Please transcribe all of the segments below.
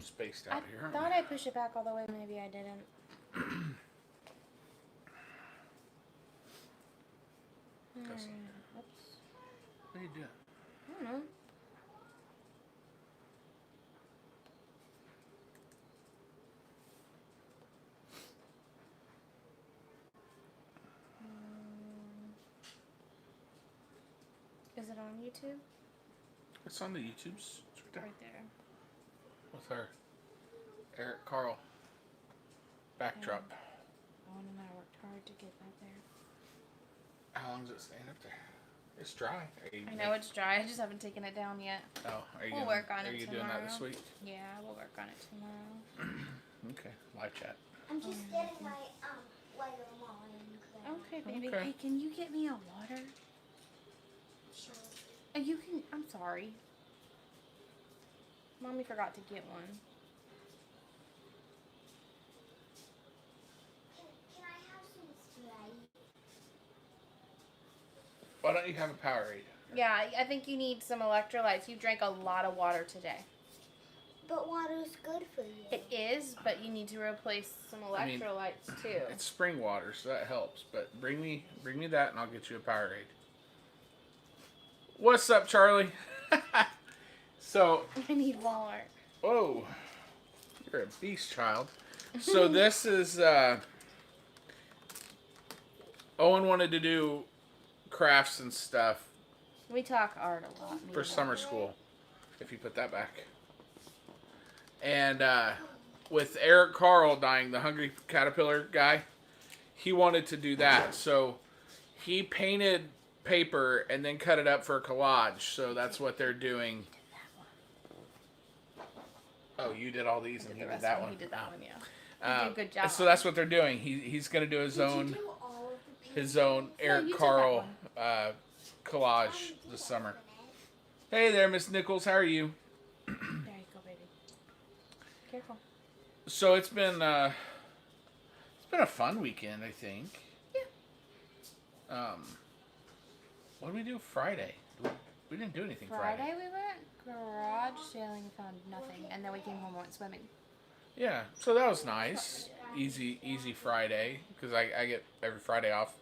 spaced out here. I thought I pushed it back all the way. Maybe I didn't. Oops. What are you doing? I don't know. Is it on YouTube? It's on the YouTubes. It's right there. Right there. With her. Eric Carl. Backdrop. Owen and I worked hard to get that there. How long does it stay up there? It's dry. I know it's dry. I just haven't taken it down yet. Oh, are you We'll work on it tomorrow. Are you doing that this week? Yeah, we'll work on it tomorrow. Okay, live chat. I'm just getting my Lego mine. Okay, baby. Okay. Hey, can you get me a water? Sure. You can. I'm sorry. Mommy forgot to get one. Can I have some Sprite? Why don't you have a Powerade? Yeah, I think you need some electrolytes. You drank a lot of water today. But water's good for you. It is, but you need to replace some electrolytes too. It's spring water, so that helps. But bring me that, and I'll get you a Powerade. What's up, Charlie? So, I need Walmart. whoa, you're a beast, child. So this is Owen wanted to do crafts and stuff We talk art a lot. for summer school. If you put that back. And with Eric Carl dying, the Hungry Caterpillar guy, he wanted to do that. So he painted paper and then cut it up for a collage. So that's what they're doing. Oh, you did all these and he did that one. He did that one, yeah. He did a good job. So that's what they're doing. He's going to do his own Eric you did Carl collage this summer. Hey there, Miss Nichols. How are you? There you go, baby. Careful. So it's been a fun weekend, I think. Yeah. What did we do Friday? We didn't do anything Friday we went garage sailing and found nothing, and then we came home and went swimming. Yeah, so that was nice. Easy Friday, because I get every Friday off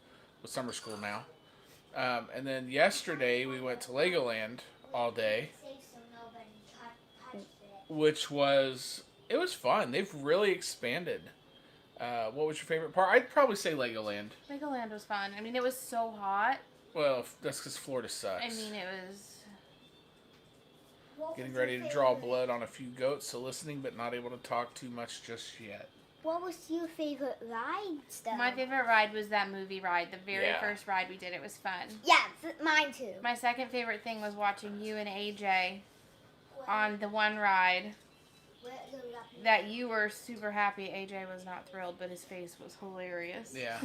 with summer school now. And then yesterday we went to Legoland all day, which was fun. They've really expanded. What was your favorite part? I'd probably say Legoland. Legoland was fun. I mean, it was so hot. Well, that's because Florida sucks. I mean, it was... Getting ready to draw blood on a few goats, so listening but not able to talk too much just yet. What was your favorite ride, though? My favorite ride was that movie ride. The very first ride we did. It was fun. Yeah, mine too. My second favorite thing was watching you and AJ on the one ride that you were super happy. AJ was not thrilled, but his face was hilarious. Yeah.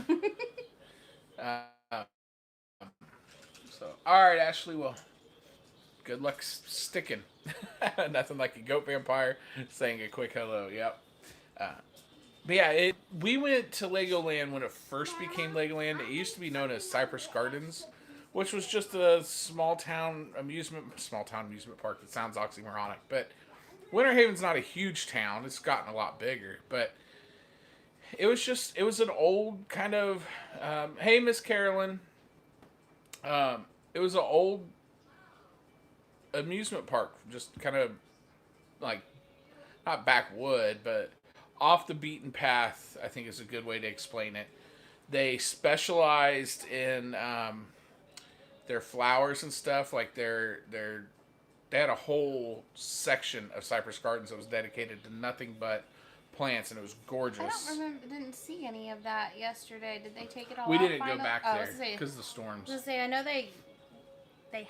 So, all right, Ashley. Well, good luck sticking. Nothing like a goat vampire saying a quick hello. Yep. But yeah, we went to Legoland when it first became Legoland. It used to be known as Cypress Gardens, which was just a small town amusement park. It sounds oxymoronic, but Winter Haven's not a huge town. It's gotten a lot bigger, but it was an old kind of, hey, Miss Carolyn. It was an old amusement park, just kind of like, not backwood, but off the beaten path, I think is a good way to explain it. They specialized in their flowers and stuff. Like they had a whole section of Cypress Gardens that was dedicated to nothing but plants, and it was gorgeous. Didn't see any of that yesterday. Did they take it all We off didn't finally? go back Oh, there because of the storms. I was gonna say, I know they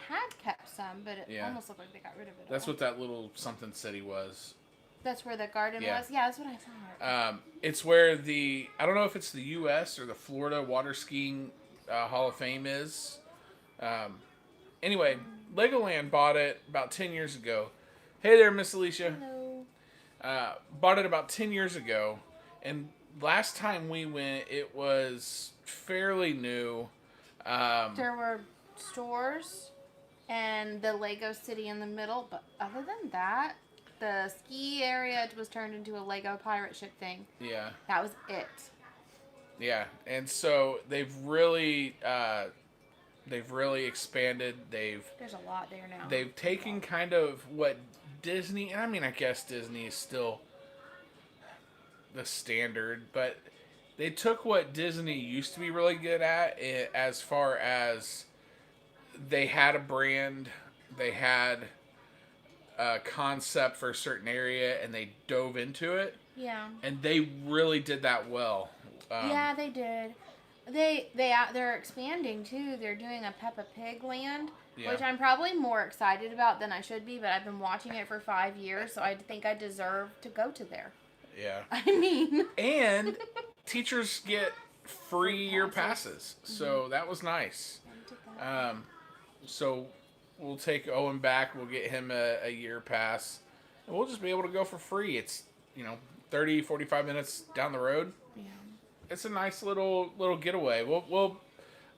had kept some, but it almost looked like they got rid of it. That's what that little something city was. That's where the garden was? Yeah, that's what I thought. It's where I don't know if it's the U.S. or the Florida Water Skiing Hall of Fame is. Anyway, Legoland bought it about 10 years ago. Hey there, Miss Alicia. Hello. Bought it about 10 years ago. And last time we went, it was fairly new. There were stores and the Lego City in the middle, but other than that, the ski area was turned into a Lego pirate ship thing. Yeah. That was it. Yeah, and so they've really expanded. There's a lot there now. They've taken kind of what Disney, and I mean, I guess Disney is still the standard, but they took what Disney used to be really good at, as far as they had a brand, they had a concept for a certain area, and they dove into it. Yeah. And they really did that well. Yeah, they did. They're expanding too. They're doing a Peppa Pig land, which I'm probably more excited about than I should be. But I've been watching it for 5 years, so I think I deserve to go to there. Yeah. I mean. And teachers get free year passes, so that was nice. So we'll take Owen back. We'll get him a year pass, and we'll just be able to go for free. It's 30, 45 minutes down the road. Yeah. It's a nice little getaway. We'll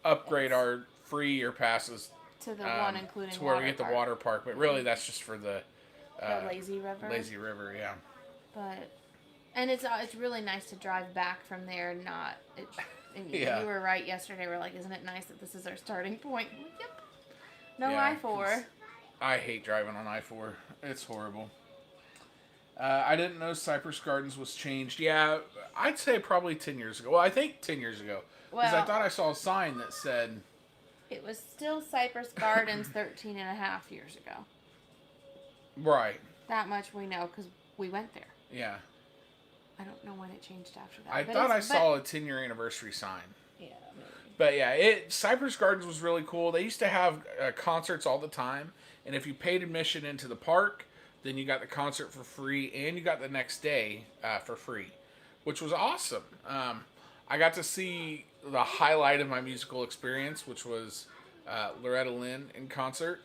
upgrade our free year passes to the one including to where we get the water park, but really that's just for the lazy river. Lazy river, yeah. But it's really nice to drive back from there. Yeah. You were right yesterday. We're like, isn't it nice that this is our starting point? I'm like, yep. No Yeah, I-4. I hate driving on I-4. It's horrible. I didn't know Cypress Gardens was changed. Yeah, I'd say probably 10 years ago. Well, I think 10 years ago. Because I thought I saw a sign that said... It was still Cypress Gardens 13 and a half years ago. Right. That much we know because we went there. Yeah. I don't know when it changed after that. I thought I saw a 10-year anniversary sign. Yeah, maybe. But yeah, Cypress Gardens was really cool. They used to have concerts all the time. And if you paid admission into the park, then you got the concert for free, and you got the next day for free, which was awesome. I got to see the highlight of my musical experience, which was Loretta Lynn in concert.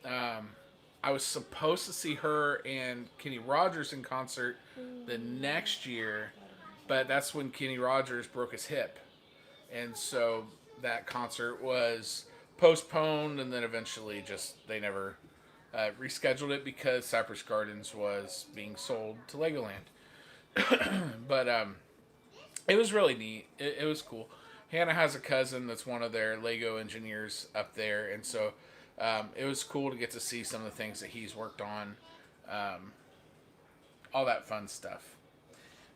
I was supposed to see her and Kenny Rogers in concert the next year, but that's when Kenny Rogers broke his hip. And so that concert was postponed, and then eventually they never rescheduled it because Cypress Gardens was being sold to Legoland. But it was really neat. It was cool. Hanna has a cousin that's one of their Lego engineers up there, and so it was cool to get to see some of the things that he's worked on. All that fun stuff.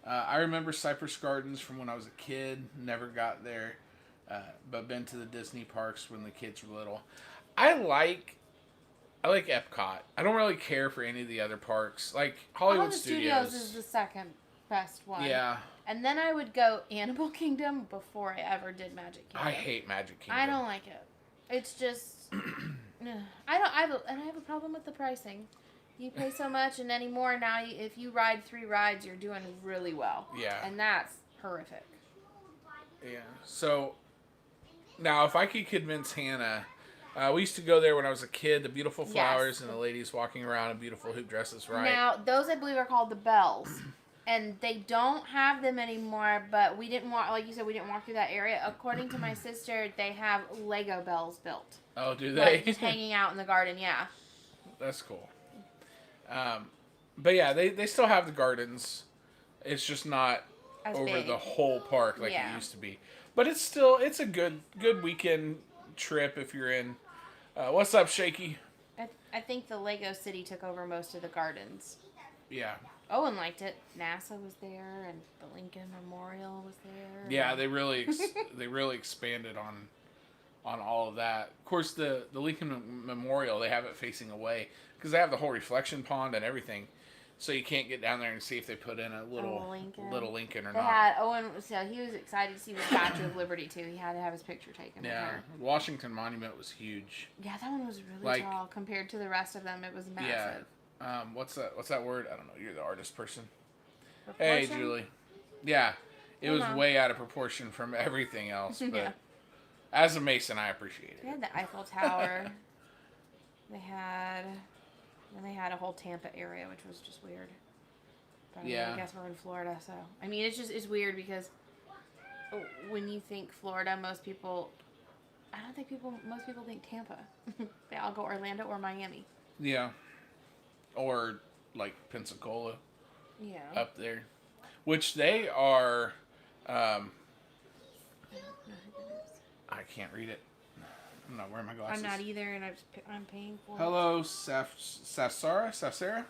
I remember Cypress Gardens from when I was a kid. Never got there, but been to the Disney parks when the kids were little. I like Epcot. I don't really care for any of the other parks. Like Hollywood Studios is the second best one. Yeah. And then I would go Animal Kingdom before I ever did Magic Kingdom. I hate Magic Kingdom. I don't like it. It's just I have a problem with the pricing. You pay so much, and anymore now, if you ride 3 rides, you're doing really well. Yeah. And that's horrific. Yeah. So now, if I could convince Hanna. We used to go there when I was a kid. The beautiful flowers and the ladies walking around in beautiful hoop dresses, right? Now, those I believe are called the bells. And they don't have them anymore, but we didn't walk, like you said, we didn't walk through that area. According to my sister, they have Lego bells built. Oh, do they? Like, just hanging out in the garden, yeah. That's cool. But yeah, they still have the gardens. It's just not As over big. the whole park like it used to be. But it's a good weekend trip if you're in. What's up, Shaky? I think the Lego City took over most of the gardens. Yeah. Owen liked it. NASA was there, and the Lincoln Memorial was there. Yeah, they really expanded on all of that. Of course, the Lincoln Memorial, they have it facing away because they have the whole reflection pond and everything, so you can't get down there and see if they put in a little Lincoln or they not. Had Owen, so he was excited to see the Statue of Liberty too. He had to have his picture taken. Yeah, with her. Washington Monument was huge. Yeah, that one was really tall compared to the rest of them. It was massive. Yeah. What's that word? I don't know. You're the artist person. Proportion? Hey, Julie. Yeah, it was way out of proportion from everything else, but Yeah. as a Mason, I appreciate it. They had the Eiffel Tower. They had a whole Tampa area, which was just weird. But I mean, I guess we're in Florida, so I mean, it's weird because when you think Florida, most people think Tampa. They all go Orlando or Miami. Yeah. Or like Pensacola Yeah. up there, which they are. I can't read it. I'm not wearing my glasses. I'm not either, and I'm paying for it. Hello, Safsara.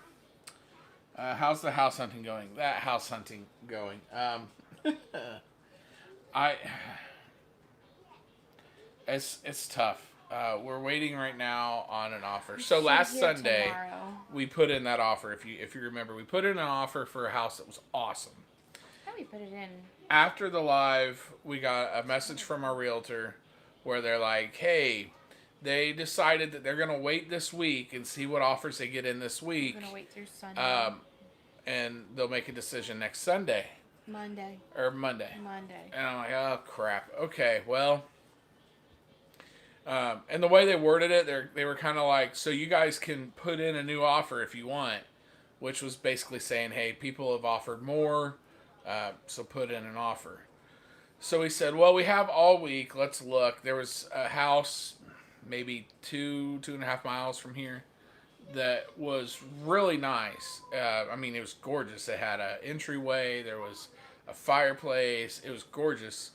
How's the house hunting going? That house hunting going. It's tough. We're waiting right now on an offer. So last Sunday, we put in that offer. If you remember, we put in an offer for a house that was awesome. How we put it in? After the live, we got a message from our realtor where they're like, "Hey, they decided that they're gonna wait this week and see what offers they get in this week. We're gonna wait through Sunday. And they'll make a decision next Sunday." Monday. And I'm like, "Oh crap. Okay, well." And the way they worded it, they were kind of like, "So you guys can put in a new offer if you want," which was basically saying, "Hey, people have offered more, so put in an offer." So we said, "Well, we have all week. Let's look." There was a house, maybe 2.5 miles from here, that was really nice. I mean, it was gorgeous. It had an entryway. There was a fireplace. It was gorgeous.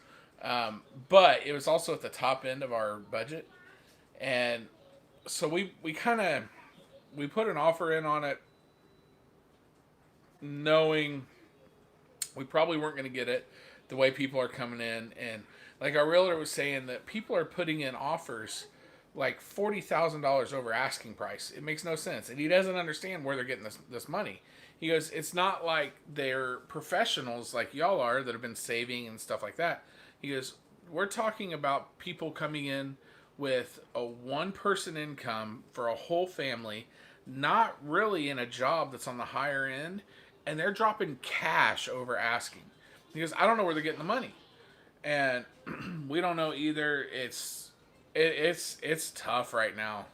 But it was also at the top end of our budget. And so we put an offer in on it knowing we probably weren't going to get it the way people are coming in. And like our realtor was saying that people are putting in offers like $40,000 over asking price. It makes no sense. And he doesn't understand where they're getting this money. He goes, it's not like they're professionals like y'all are that have been saving and stuff like that. He goes, we're talking about people coming in with a one-person income for a whole family, not really in a job that's on the higher end, and they're dropping cash over asking. He goes, I don't know where they're getting the money. And we don't know either. It's tough right now.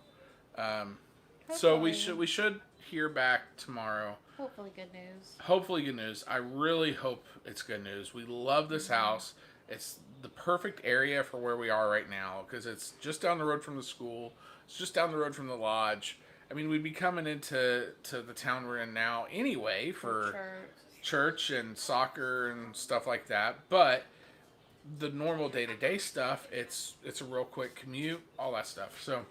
So we should hear back tomorrow. Hopefully good news. I really hope it's good news. We love this house. It's the perfect area for where we are right now because it's just down the road from the school. It's just down the road from the lodge. I mean, we'd be coming into the town we're in now anyway for church and soccer and stuff like that. But the normal day-to-day stuff, it's a real quick commute, all that stuff. So,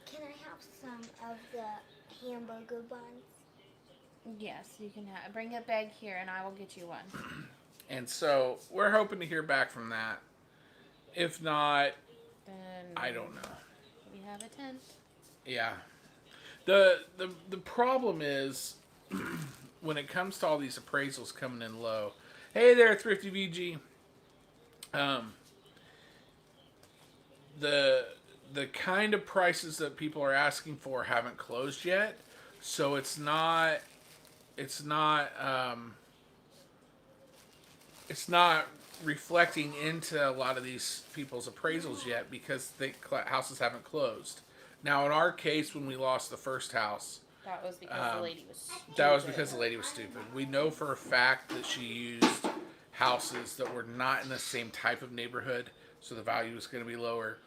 can I have some of the hamburger buns? Yes, you can bring a bag here, and I will get you one. And so we're hoping to hear back from that. If not, then I don't know. We have a tent. Yeah. The problem is when it comes to all these appraisals coming in low. Hey there, Thrifty VG. The kind of prices that people are asking for haven't closed yet, so it's not reflecting into a lot of these people's appraisals yet because the houses haven't closed. Now, in our case, when we lost the first house, that was because the lady was stupid. That was because the lady was stupid. We know for a fact that she used houses that were not in the same type of neighborhood, so the value was going to be lower.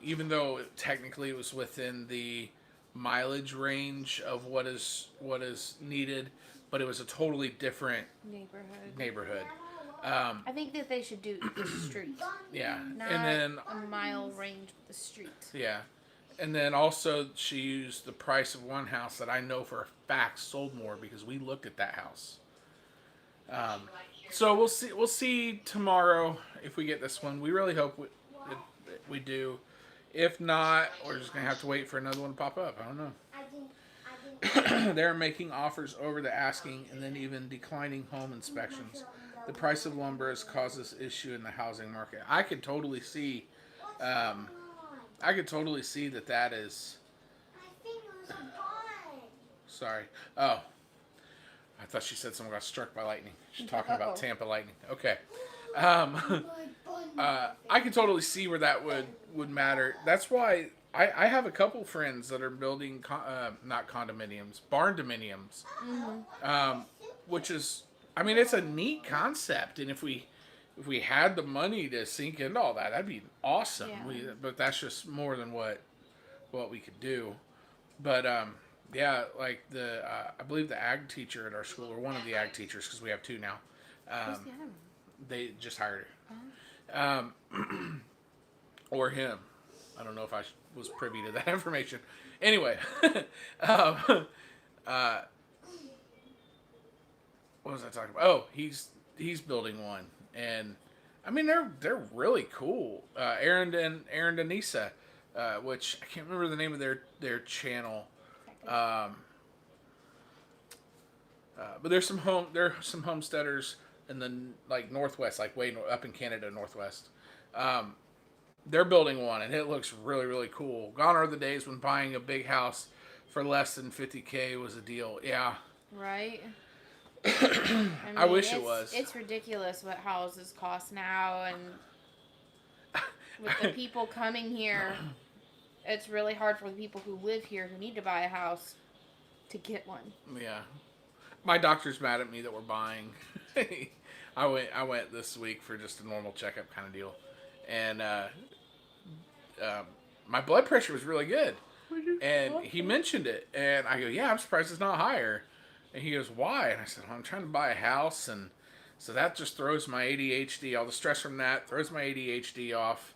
Even though technically it was within the mileage range of what is needed, but it was a totally different neighborhood. I think that they should do the street. Yeah, not and then a mile range with the street. Yeah, and then also she used the price of one house that I know for a fact sold more because we looked at that house. So we'll see tomorrow if we get this one. We really hope we do. If not, we're just gonna have to wait for another one to pop up. I don't know. They're making offers over the asking and then even declining home inspections. The price of lumber has caused this issue in the housing market. I could totally see that is. Sorry. Oh. I thought she said someone got struck by lightning. She's talking about Tampa lightning. Okay. I can totally see where that would matter. That's why I have a couple friends that are building not condominiums, barn dominiums, which is, I mean, it's a neat concept, and if we had the money to sink into all that, that'd be awesome. Yeah. But that's just more than what we could do. But Yeah, like I believe the ag teacher at our school, or one of the ag teachers, because we have two now. Who's Um, the other one? they just hired Oh. her. Or him. I don't know if I was privy to that information. Anyway, um, uh, what was I talking about? Oh, he's building one, and I mean they're really cool. Aaron and Nisa, which I can't remember the name of their channel. Um, but there are some homesteaders in the like northwest, like way up in Canada northwest. Um, they're building one, and it looks really cool. Gone are the days when buying a big house for less than 50K was a deal. Yeah. Right. I mean, wish it was. It's ridiculous what houses cost now, and with the people coming here, it's really hard for the people who live here who need to buy a house to get one. Yeah. My doctor's mad at me that we're buying. I went this week for just a normal checkup kind of deal, and my blood pressure was really good. And he mentioned it, and I go, yeah, I'm surprised it's not higher. And he goes, why? And I said, well, I'm trying to buy a house, and so that just throws my ADHD, all the stress from that throws my ADHD off,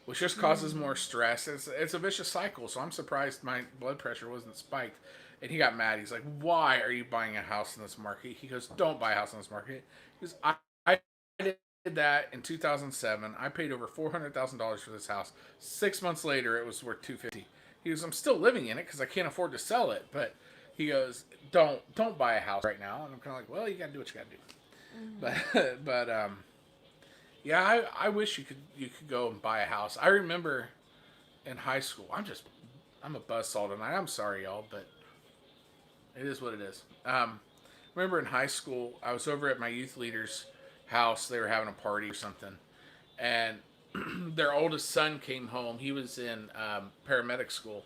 which just causes more stress. It's a vicious cycle, so I'm surprised my blood pressure wasn't spiked. And he got mad. He's like, why are you buying a house in this market? He goes, don't buy a house in this market. He goes, I did that in 2007. I paid over $400,000 for this house. 6 months later, it was worth $250,000. He goes, I'm still living in it because I can't afford to sell it. But he goes, don't buy a house right now. And I'm kind of like, well, you got to do what you got to do. But yeah, I wish you could go and buy a house. I remember in high school, I'm a buzzsaw tonight. I'm sorry, y'all, but it is what it is. Remember in high school, I was over at my youth leader's house. They were having a party or something, and their oldest son came home. He was in paramedic school,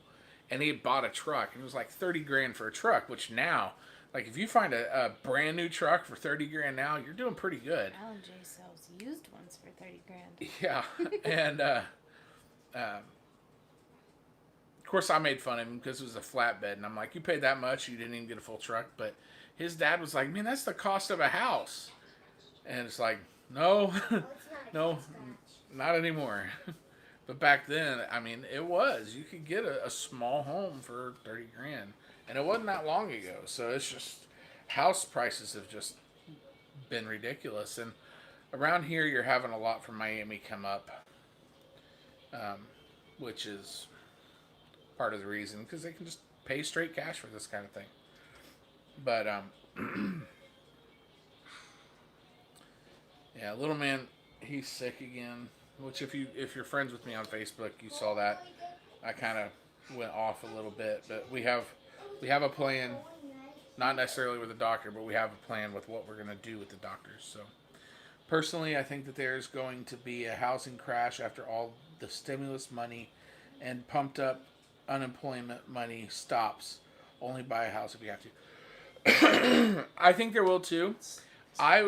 and he had bought a truck, and it was like 30 grand for a truck. Which now, like if you find a brand new truck for 30 grand now, you're doing pretty good. Alan J sells used ones for 30 grand. Yeah, and of course I made fun of him because it was a flatbed, and I'm like, you paid that much, you didn't even get a full truck. But his dad was like, man, that's the cost of a house, and it's like, no, no, not anymore. But back then, I mean, it was. You could get a small home for 30 grand. And it wasn't that long ago. So it's just, house prices have just been ridiculous. And around here, you're having a lot from Miami come up, which is part of the reason. Because they can just pay straight cash for this kind of thing. But, yeah, little man, he's sick again. Which if you're friends with me on Facebook, you saw that I kind of went off a little bit, but we have a plan, not necessarily with the doctor, but we have a plan with what we're going to do with the doctors. So personally, I think that there's going to be a housing crash after all the stimulus money and pumped up unemployment money stops. Only buy a house if you have to. I think there will too. I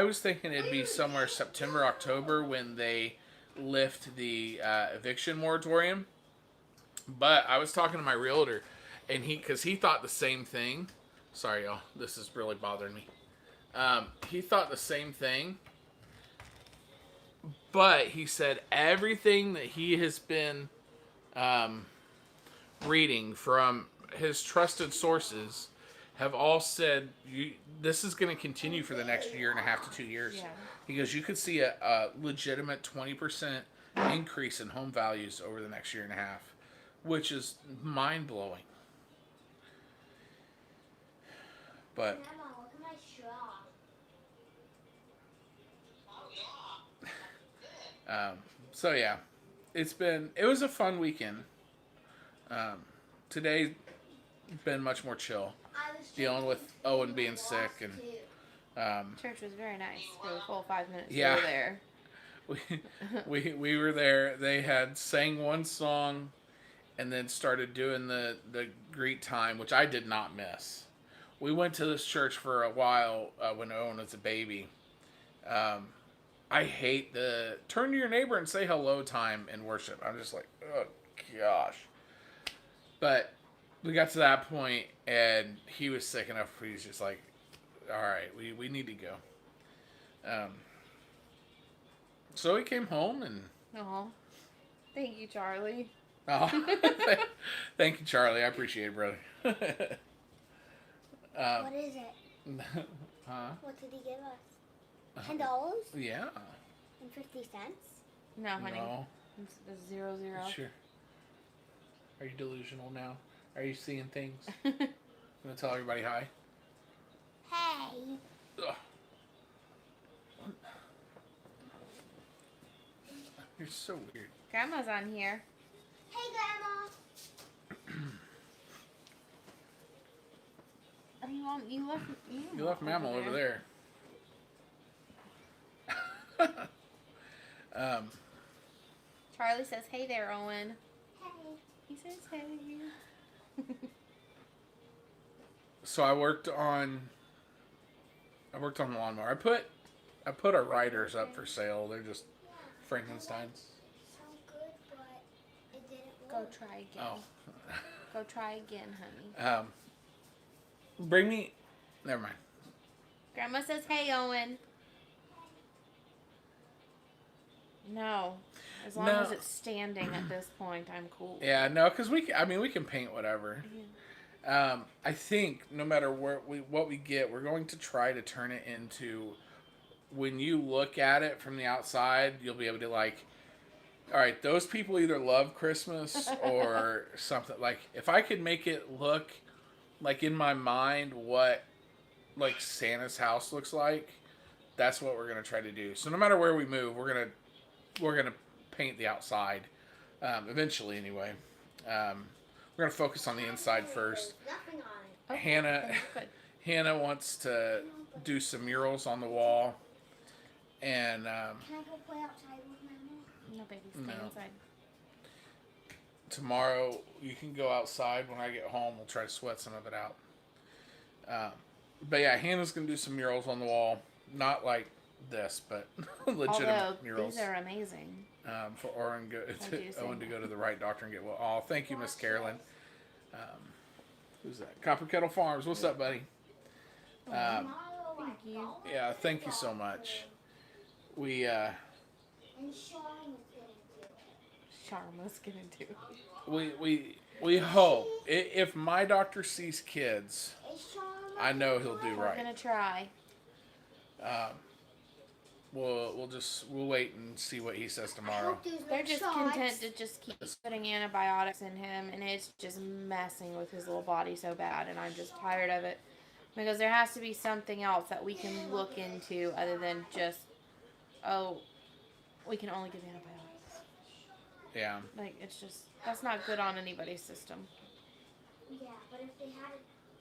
was thinking it'd be somewhere September, October when they lift the eviction moratorium. But I was talking to my realtor, and because he thought the same thing. Sorry, y'all, this is really bothering me. He thought the same thing, but he said everything that he has been reading from his trusted sources have all said this is going to continue for the next year and a half to 2 years. Yeah. He goes, you could see a legitimate 20% increase in home values over the next year and a half, which is mind-blowing. But Grandma, look at my straw. So yeah, it was a fun weekend. Today been much more chill, dealing with Owen being sick, and church was very nice for the full 5 minutes yeah, we were there. we were there. They had sang one song, and then started doing the greet time, which I did not miss. We went to this church for a while when Owen was a baby. I hate the turn to your neighbor and say hello time in worship. I'm just like, oh gosh. But we got to that point, and he was sick enough where he's just like, all right, we need to go. So he came home and... Oh, thank you, Charlie. Oh, thank you, Charlie. I appreciate it, brother. What is it? Huh? What did he give us? $10? Yeah. And 50 cents? No, honey. No. It's 0, 0. Sure. Are you delusional now? Are you seeing things? I'm gonna tell everybody hi. Hey. Ugh. You're so weird. Grandma's on here. Hey, Grandma. Oh, you left You left Mammal over there. Charlie says, "Hey there, Owen." Hey. He says, "Hey." So I worked on the lawnmower. I put our riders up for sale. They're just Frankensteins. Sound good, but it didn't Go work. try again. Oh. Go try again, honey. Bring me. Never mind. Grandma says, "Hey, Owen." No. As long as it's standing at this point, I'm cool. Yeah, no, because we can paint whatever. I think no matter what we get, we're going to try to turn it into, when you look at it from the outside, you'll be able to like, all right, those people either love Christmas or something. Like, if I could make it look like in my mind what like Santa's house looks like, that's what we're gonna try to do. So no matter where we move, we're gonna paint the outside eventually. Anyway, we're gonna focus on the inside first. There's nothing on it. Good. Hannah wants to do some murals on the wall, and Can I go play outside with Mama? No, baby, stay No. inside. tomorrow you can go outside. When I get home, we'll try to sweat some of it out. But yeah, Hannah's gonna do some murals on the wall, not like this, but legitimate Although murals. these are amazing. For Owen to go to the right doctor and get well. Oh, thank you, Miss Carolyn. Who's that? Copper Kettle Farms. What's up, buddy? Thank you. Yeah, thank you so much. We And Sean was gonna do it. Sharma's gonna do it. we hope if my doctor sees kids, Is Sean I know he'll do We're right. gonna try. We'll wait and see what he says I tomorrow. hope there's no They're just shots. content to just keep putting antibiotics in him, and it's just messing with his little body so bad, and I'm just tired of it. Because there has to be something else that we can look into other than just, we can only give antibiotics. Yeah. Like, it's just, that's not good on anybody's system. Yeah, but if they had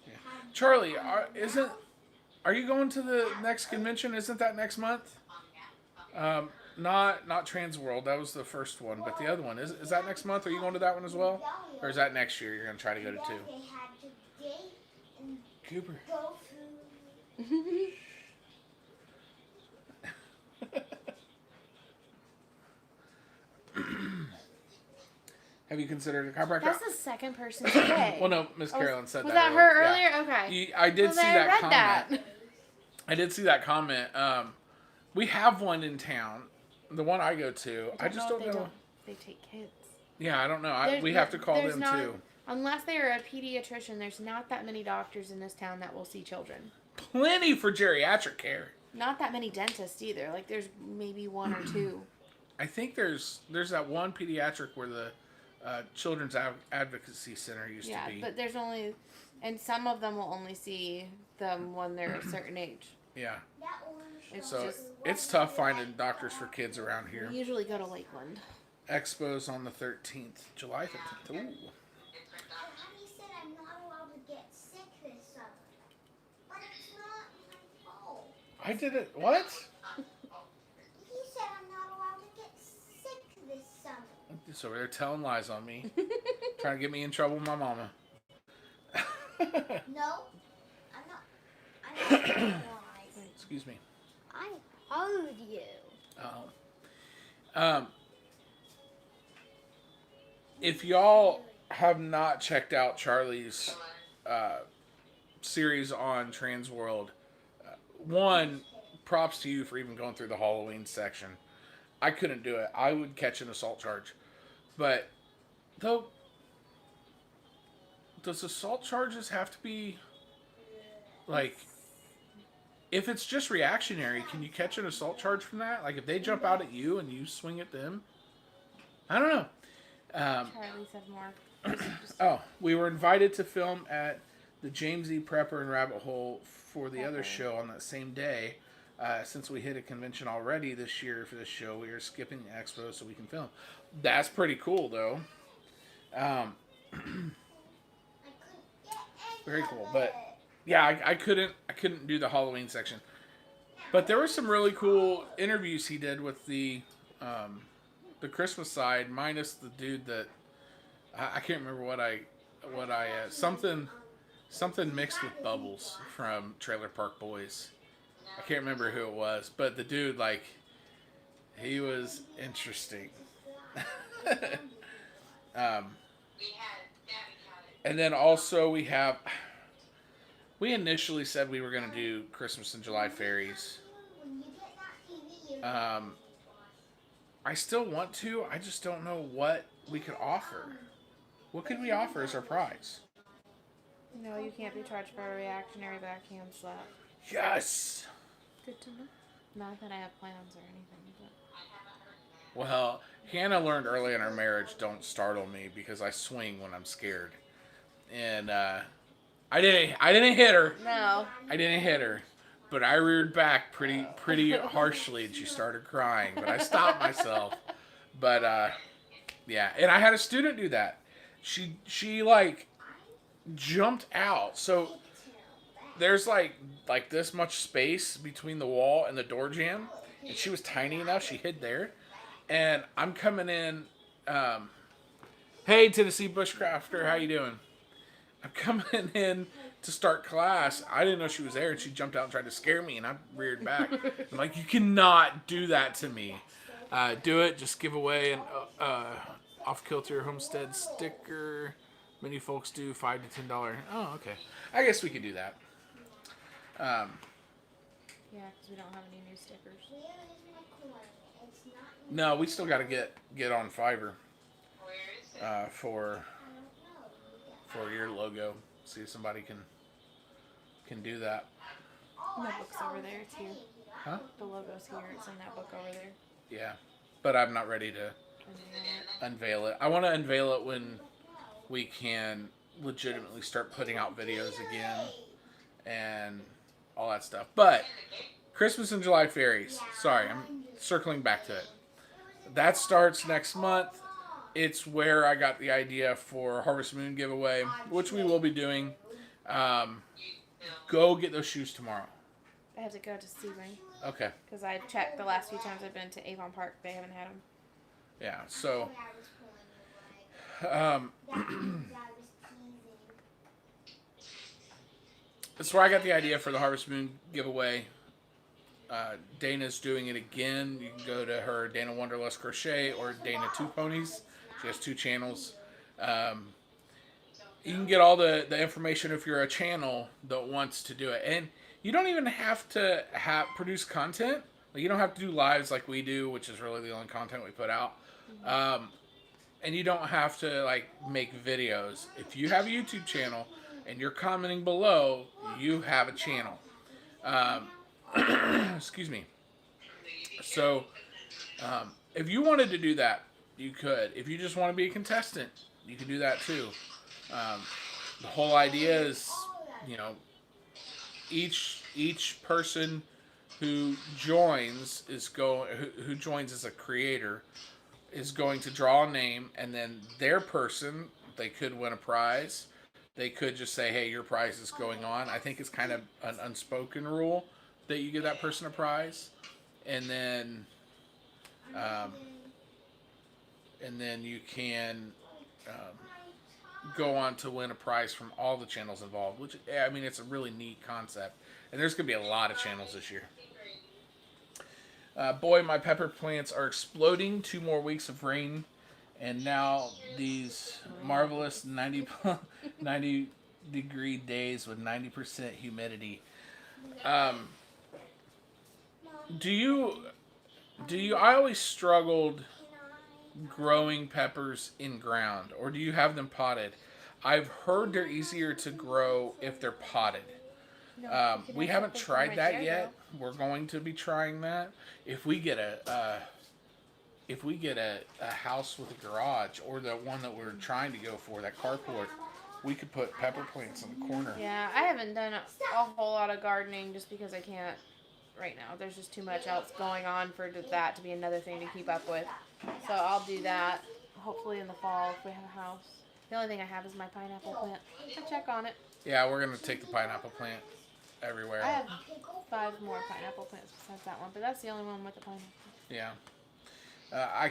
Yeah. Charlie, are you going to the next convention? Isn't that next month? Not Trans World. That was the first one, but the other one is that next month? Are you going to that one as well, or is that next year? You're gonna try to go to two. They had to date and Cooper. go through. Have you considered a chiropractor? That's the second person today. Well, no, Miss Carolyn said was that. that her Yeah. earlier? Okay. I did Well, see then that I read comment. that. I did see that comment. We have one in town. The one I go to. I just don't know. They take kids. Yeah, I don't know. We have to call them too. Unless they are a pediatrician, there's not that many doctors in this town that will see children. Plenty for geriatric care. Not that many dentists either. Like, there's maybe one or two. I think there's that one pediatric where the Children's Advocacy Center used to be. Yeah, but there's only, and some of them will only see them when they're a certain age. Yeah. That orange It's So just- it's tough finding doctors for kids around here. We usually go to Lakeland. Expo's on the 13th, July 13th. Ooh. Honey said I'm not allowed to get sick this summer. But it's not my fault. I did it. What? He said I'm not allowed to get sick this summer. So they're telling lies on me, trying to get me in trouble with my mama. No, I'm not. I'm not telling lies. Excuse me. I heard you. If y'all have not checked out Charlie's series on Trans World, one, props to you for even going through the Halloween section. I couldn't do it. I would catch an assault charge. But, though, does assault charges have to be, like, if it's just reactionary, can you catch an assault charge from that? Like, if they jump out at you and you swing at them? I don't know. Charlie said more. Oh, we were invited to film at the James E. Prepper and Rabbit Hole for the other show on that same day. Since we hit a convention already this year for this show, we are skipping the expo so we can film. That's pretty cool, though. Very cool. But yeah, I couldn't do the Halloween section. But there were some really cool interviews he did with the Christmas side, minus the dude that I can't remember what I something mixed with Bubbles from Trailer Park Boys. I can't remember who it was, but the dude, like, he was interesting. And then also we initially said we were going to do Christmas and July fairies. I still want to. I just don't know what we could offer. What could we offer as our prize? No, you can't be charged for a reactionary backhand slap. Yes! Good to know. Not that I have plans or anything, but... Well, Hanna learned early in our marriage, don't startle me, because I swing when I'm scared. And I didn't hit her. No. I didn't hit her. But I reared back pretty harshly, and she started crying. But I stopped myself. But yeah, and I had a student do that. She like jumped out. So there's like this much space between the wall and the door jamb, and she was tiny enough. She hid there, and I'm coming in. Hey, Tennessee Bushcrafter, how you doing? I'm coming in to start class. I didn't know she was there, and she jumped out and tried to scare me, and I reared back. I'm like, you cannot do that to me. Do it. Just give away an off Kilter Homestead sticker. Many folks do $5 to $10. Oh, okay. I guess we could do that. Yeah, because we don't have any new stickers. No, we still got to get on Fiverr for your logo. See if somebody can do that. And the book's over there too. Huh? The logo's here. It's in that book over there. Yeah, but I'm not ready to unveil it. I want to unveil it when we can legitimately start putting out videos again and all that stuff. But Christmas and July fairies. Sorry, I'm circling back to it. That starts next month. It's where I got the idea for Harvest Moon giveaway, which we will be doing. Go get those shoes tomorrow. I have to go to Sebring. Okay. Because I checked the last few times I've been to Avon Park. They haven't had them. Yeah, so... that's where I got the idea for the Harvest Moon giveaway. Dana's doing it again. You can go to her Dana Wanderlust Crochet or Dana Two Ponies. She has 2 channels. You can get all the information if you're a channel that wants to do it. And you don't even have to produce content. Like, you don't have to do lives like we do, which is really the only content we put out. And you don't have to like make videos. If you have a YouTube channel and you're commenting below, you have a channel. Excuse me. So, if you wanted to do that, you could. If you just want to be a contestant, you can do that too. The whole idea is, you know, each person who joins who joins as a creator is going to draw a name, and then their person, they could win a prize. They could just say, hey, your prize is going on. I think it's kind of an unspoken rule that you give that person a prize. And then you can go on to win a prize from all the channels involved, which, I mean, it's a really neat concept. And there's going to be a lot of channels this year. Boy, my pepper plants are exploding. 2 more weeks of rain, and now these marvelous 90 degree days with 90% humidity. Um, do you I always struggled growing peppers in ground, or do you have them potted? I've heard they're easier to grow if they're potted. No, We haven't tried that yet. We're going to be trying that. If we get a house with a garage, or the one that we're trying to go for, that carport, we could put pepper plants in the corner. Yeah, I haven't done a whole lot of gardening just because I can't right now. There's just too much else going on for that to be another thing to keep up with. So I'll do that hopefully in the fall if we have a house. The only thing I have is my pineapple plant. I check on it. Yeah, we're going to take the pineapple plant everywhere. I have 5 more pineapple plants besides that one, but that's the only one with the pineapple. Yeah. I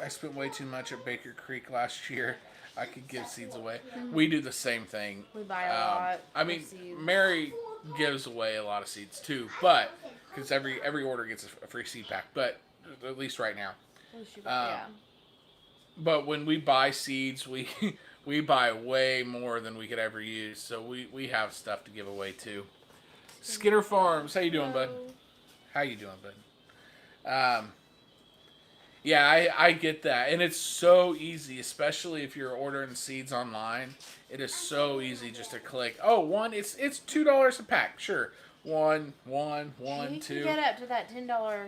spent way too much at Baker Creek last year. I could give seeds away. Mm-hmm. We do the same thing. We buy a lot. I mean, Mary gives away a lot of seeds too, but because every order gets a free seed pack. But at least right now. Yeah. But when we buy seeds, we buy way more than we could ever use. So we have stuff to give away too. Skinner Farms, how you doing, bud? How you doing, bud? Yeah, I get that. And it's so easy, especially if you're ordering seeds online. It is so easy just to click. Oh, it's $2 a pack. Sure. One, you two. You can get up to that $10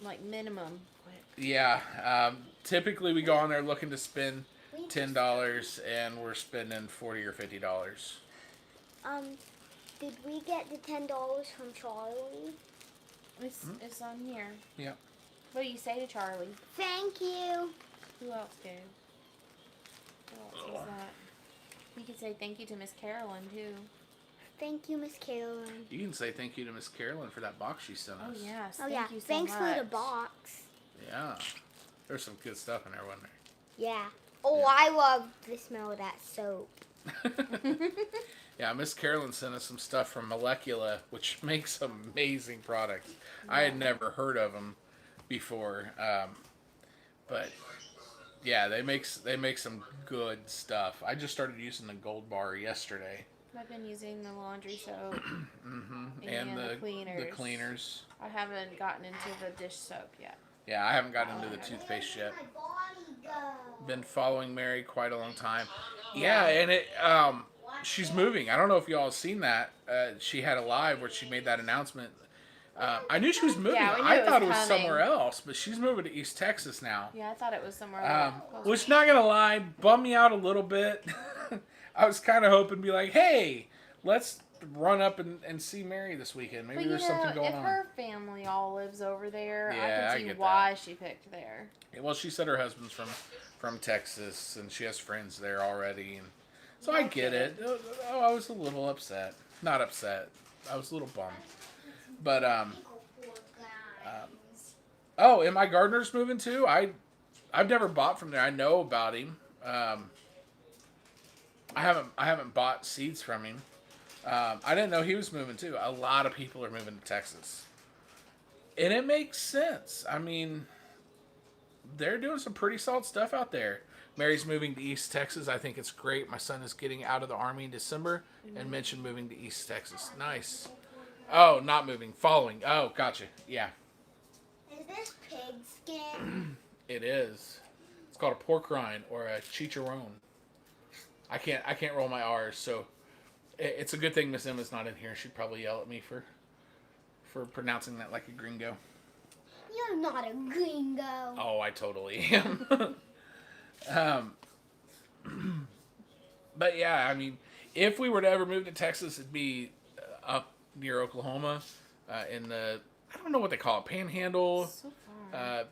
like minimum quick. Yeah. Typically we go on there looking to spend $10 and we're spending $40 or $50. Did we get the $10 from Charlie? It's on here. Yeah. What do you say to Charlie? Thank you. Who else gave? Who else is that? You could say thank you to Miss Carolyn, too. Thank you, Miss Carolyn. You can say thank you to Miss Carolyn for that box she sent us. Oh, yes. Oh, yeah. Thank you so Thanks much. for the box. Yeah. There's some good stuff in there, wasn't Yeah. Oh, yeah. I love the smell of that soap. there? Yeah, Miss Carolyn sent us some stuff from Molecula, which makes amazing products. Yeah. I had never heard of them before, but yeah, they make some good stuff. I just started using the Gold Bar yesterday. I've been using the laundry soap mm-hmm. and the cleaners. I haven't gotten into the dish soap yet. Yeah, I haven't gotten into the toothpaste yet. Been following Mary quite a long time. Yeah, and she's moving. I don't know if y'all have seen that. She had a live where she made that announcement. I knew she was moving. Yeah, I thought it was somewhere else, but she's moving to East Texas now. Yeah, I thought it was somewhere else. Which, not gonna lie, bummed me out a little bit. I was kind of hoping to be like, hey, let's run up and see Mary this weekend. Maybe there's something going on. If her family all lives over there, yeah, I can see why she picked there. Yeah, well, she said her husband's from Texas, and she has friends there already, and so I get it. Oh, I was a little upset. Not upset. I was a little bummed. But and my gardener's moving too. I've never bought from there. I know about him. I haven't bought seeds from him. I didn't know he was moving too. A lot of people are moving to Texas, and it makes sense. I mean, they're doing some pretty solid stuff out there. Mary's moving to East Texas. I think it's great. My son is getting out of the Army in December and mentioned moving to East Texas. Nice. Oh, not moving. Following. Oh, gotcha. Yeah. Is this pig skin? It is. It's called a pork rind or a chicharron. I can't roll my R's, so it's a good thing Miss Emma's not in here. She'd probably yell at me for pronouncing that like a gringo. You're not a gringo. Oh, I totally am. But yeah, I mean, if we were to ever move to Texas, it'd be up near Oklahoma, in the, I don't know what they call it, Panhandle, so far.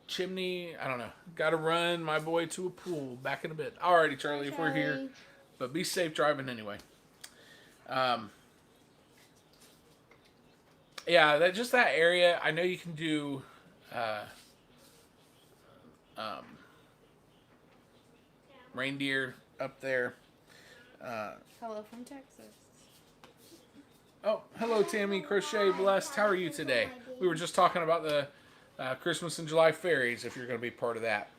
Chimney, I don't know. Got to run my boy to a pool. Back in a bit. Alrighty, Charlie, if we're here. But be safe driving anyway. Yeah, that area, I know you can do reindeer up there. Hello from Texas. Oh, hello, Tammy Crochet Blessed. How are you today? We were just talking about the Christmas and July fairies, if you're going to be part of that.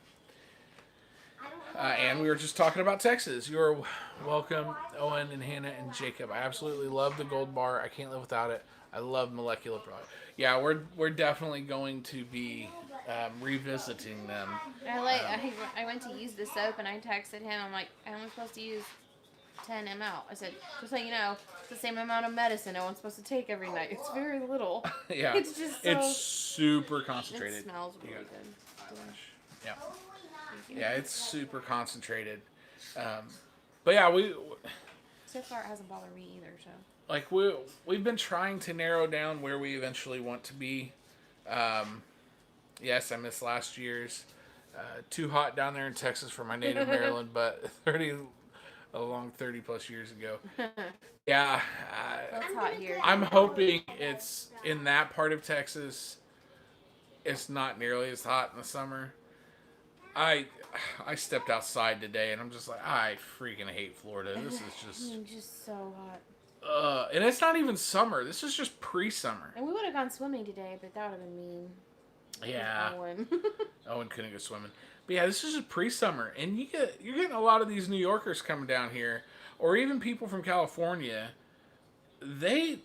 And we were just talking about Texas. You're welcome, Owen and Hannah and Jacob. I absolutely love the Gold Bar. I can't live without it. I love Molecular Product. Yeah, we're definitely going to be revisiting them. I went to use the soap and I texted him. I'm like, I'm only supposed to use 10 ml. I said, just so you know, it's the same amount of medicine no one's supposed to take every night. It's very little. Yeah, It's just so... it's super concentrated. It smells really good. Yeah. Yeah, it's super concentrated. But yeah, so far it hasn't bothered me either. So like we've been trying to narrow down where we eventually want to be. Yes, I missed last year's. Too hot down there in Texas for my native Maryland, but 30 plus years ago. Yeah, it's hot here. I'm hoping it's in that part of Texas. It's not nearly as hot in the summer. I stepped outside today and I'm just like, I freaking hate Florida. This is just so hot. And it's not even summer. This is just pre-summer. And we would have gone swimming today, but that would have been mean. Yeah. Owen couldn't go swimming. But yeah, this is just pre-summer, and you're getting a lot of these New Yorkers coming down here, or even people from California. They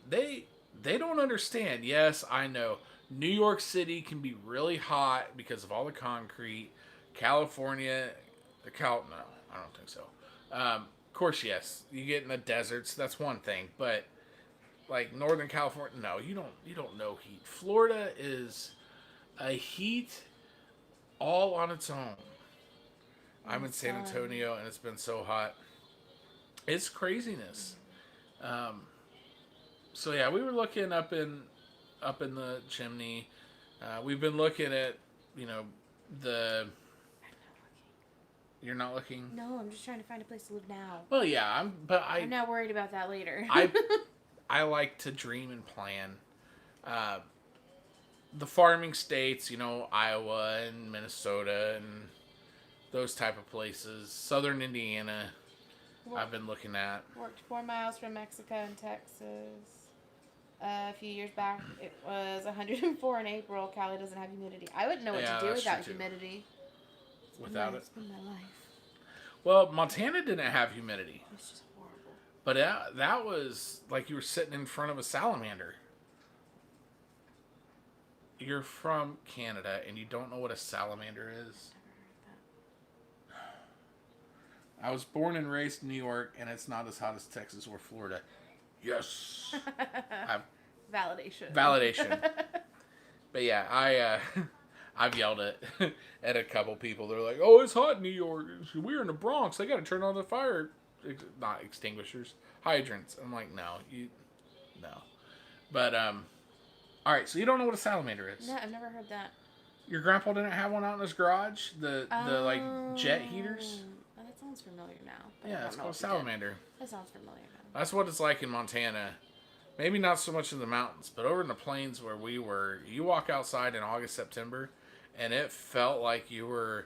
don't understand. Yes, I know. New York City can be really hot because of all the concrete. California, no, I don't think so. Of course, yes, you get in the deserts. That's one thing, but like Northern California, no, you don't know heat. Florida is a heat all on its own. I'm in San Antonio, and it's been so hot. It's craziness. So yeah, we were looking up in the chimney. We've been looking at, the. You're not looking? No, I'm just trying to find a place to live now. Well, yeah, I'm not worried about that later. I like to dream and plan. The farming states, Iowa and Minnesota and those type of places. Southern Indiana, I've been looking at. Worked 4 miles from Mexico and Texas. A few years back, it was 104 in April. Cali doesn't have humidity. I wouldn't know what to do without humidity. Without it? It's been my life. Well, Montana didn't have humidity. It's just horrible. But that was like you were sitting in front of a salamander. You're from Canada and you don't know what a salamander is? I was born and raised in New York, and it's not as hot as Texas or Florida. Yes. Validation. But yeah, I've yelled at a couple people. They're like, "Oh, it's hot in New York. We're in the Bronx. They got to turn on the fire, not extinguishers, hydrants." I'm like, no. But all right. So you don't know what a salamander is? No, I've never heard that. Your grandpa didn't have one out in his garage. The like jet heaters. Oh, that sounds familiar now. Yeah, it's called a salamander. That sounds familiar now. That's what it's like in Montana. Maybe not so much in the mountains, but over in the plains where we were, you walk outside in August, September, and it felt like you were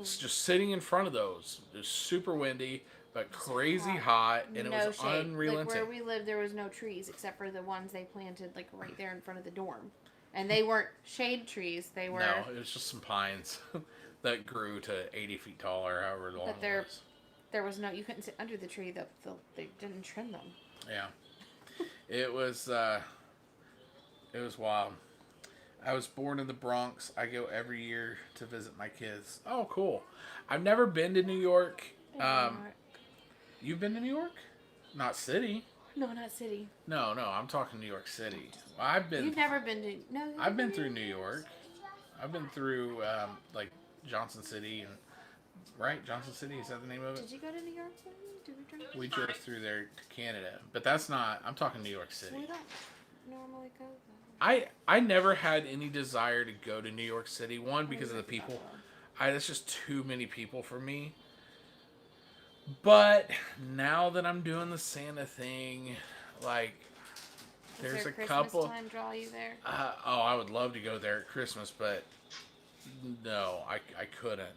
just sitting in front of those. It was super windy, but crazy hot, and it was shade. unrelenting. Like where we lived, there was no trees except for the ones they planted like right there in front of the dorm. And they weren't shade trees. They were... No, it was just some pines that grew to 80 feet tall or however long it was. There was no... You couldn't sit under the tree. They didn't trim them. Yeah. It was wild. I was born in the Bronx. I go every year to visit my kids. Oh, cool. I've never been to New York. You've been to New York? Not city. No, not city. No, I'm talking New York City. I've been. You've never been to... No. I've been through New York. I've been through like Johnson City and right, Johnson City, is that the name of it? Did you go to New York City? We drove through there to Canada, but that's not. I'm talking New York City. We don't normally go there. I never had any desire to go to New York City. One, because of the people. That's just too many people for me. But now that I'm doing the Santa thing, like, there's a couple. Does Christmas time draw you there? I would love to go there at Christmas, but no, I couldn't.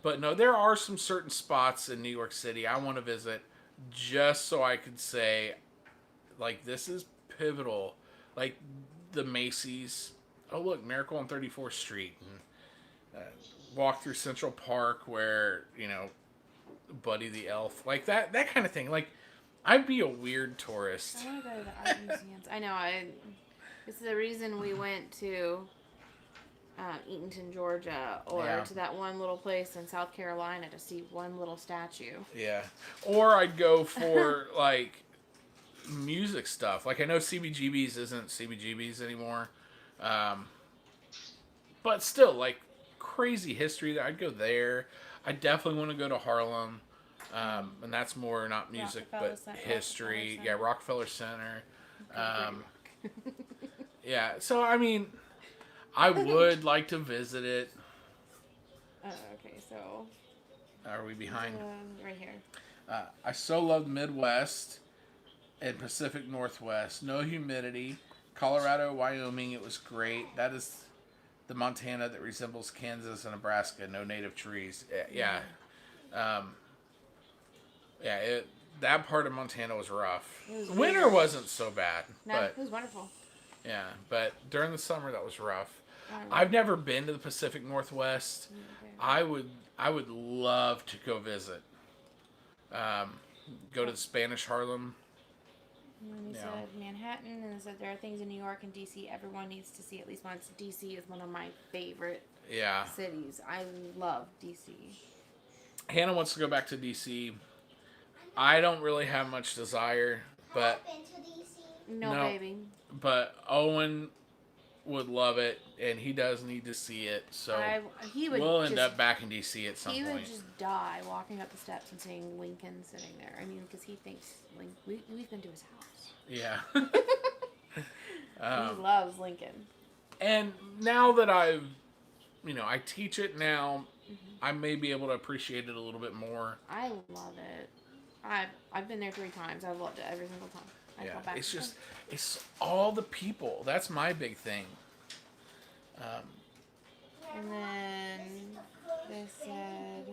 But no, there are some certain spots in New York City I want to visit just so I could say, like, this is pivotal. Like, the Macy's. Oh, look, Miracle on 34th Street. And walk through Central Park where, Buddy the Elf, like that kind of thing. Like, I'd be a weird tourist. I want to go to the art museums. I know. It's the reason we went to Eatonton, Georgia, or to that one little place in South Carolina to see one little statue. Yeah. Or I'd go for, like, music stuff. Like, I know CBGB's isn't CBGB's anymore. But still, like, crazy history. I'd go there. I definitely want to go to Harlem. And that's more not music, but history. Rockefeller Center. Yeah. So, I mean, I would like to visit it. Okay, so. Are we behind? Right here. I so love Midwest and Pacific Northwest. No humidity. Colorado, Wyoming, it was great. That is the Montana that resembles Kansas and Nebraska. No native trees. Yeah. That part of Montana was rough. Winter wasn't so bad. No, but, it was wonderful. Yeah, but during the summer that was rough. I've never been to the Pacific Northwest. Okay. I would love to go visit. Go to the Spanish Harlem. And he said Manhattan, and he said there are things in New York and D.C. everyone needs to see at least once. D.C. is one of my favorite cities. I love D.C. Hanna wants to go back to D.C. I don't really have much desire, but Have you been to DC? No, baby. But Owen would love it, and he does need to see it. So we'll end up back in D.C. at some point. He would just die walking up the steps and seeing Lincoln sitting there. I mean, because he thinks we've been to his house. Yeah. He loves Lincoln. And now that I teach it now, I may be able to appreciate it a little bit more. I love it. I've been there 3 times. I've loved it every single time. It's all the people. That's my big thing. And then they said,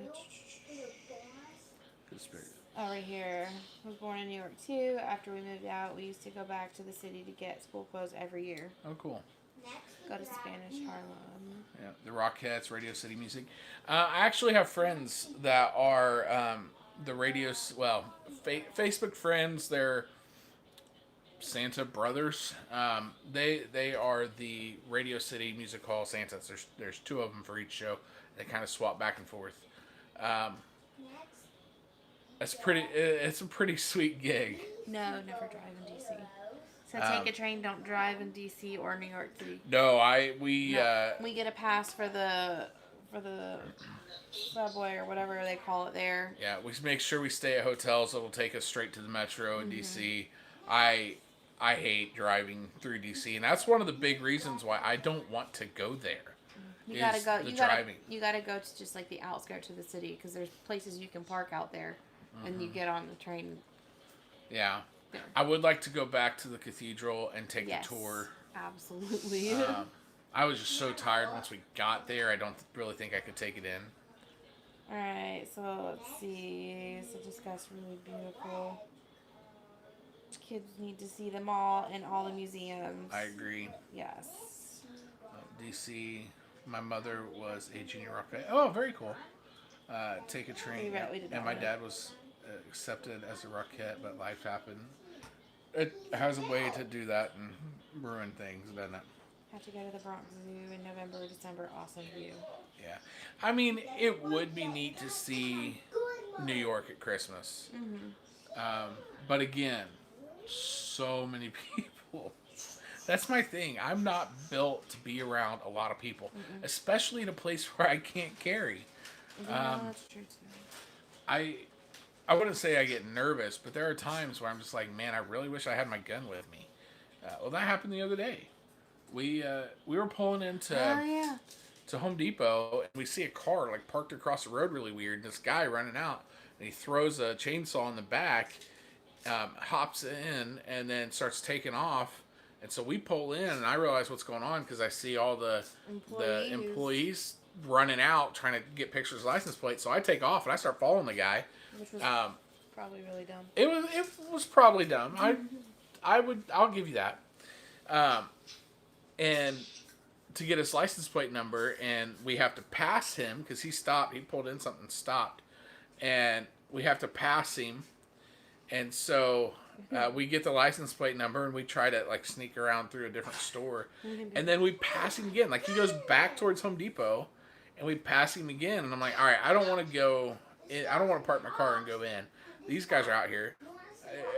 right here, I was born in New York too. After we moved out, we used to go back to the city to get school clothes every year. Oh, cool. Go to Spanish Harlem. Yeah, the Rockettes, Radio City Music. I actually have friends that are the Facebook friends. They're Santa brothers. They are the Radio City Music Hall Santas. There's 2 of them for each show. They kind of swap back and forth. It's a pretty sweet gig. No, never drive in DC. So take a train, don't drive in DC or New York City. No, we get a pass for the subway or whatever they call it there. Yeah, we make sure we stay at hotels that'll take us straight to the metro in DC. I hate driving through DC, and that's one of the big reasons why I don't want to go there. You gotta go. You gotta go to just like the outskirts of the city because there's places you can park out there, and you get on the train. Yeah. I would like to go back to the cathedral and take the tour. Absolutely. I was just so tired once we got there. I don't really think I could take it in. All right, so let's see. So discuss really beautiful. Kids need to see them all in all the museums. I agree. Yes. DC. My mother was a junior rock. Oh, very cool. Take a train. And my dad was accepted as a Rockette, but life happened. It has a way to do that and ruin things, doesn't it? Have to go to the Bronx Zoo in November or December. Awesome view. Yeah. I mean, it would be neat to see New York at Christmas. But again, so many people. That's my thing. I'm not built to be around a lot of people, especially in a place where I can't carry. That's true too. I wouldn't say I get nervous, but there are times where I'm just like, man, I really wish I had my gun with me. Well, that happened the other day. We were pulling into to Home Depot, and we see a car like parked across the road really weird, and this guy running out, and he throws a chainsaw in the back, hops in, and then starts taking off. And so we pull in, and I realize what's going on because I see all the employees running out trying to get pictures of license plates. So I take off, and I start following the guy. Which was probably really dumb. It was probably dumb. I'll give you that. And to get his license plate number, and we have to pass him because he stopped. He pulled in something, and stopped, and we have to pass him. And so we get the license plate number, and we try to like sneak around through a different store, and then we pass him again. Like he goes back towards Home Depot, and we pass him again. And I'm like, all right, I don't want to go. I don't want to park my car and go in. These guys are out here.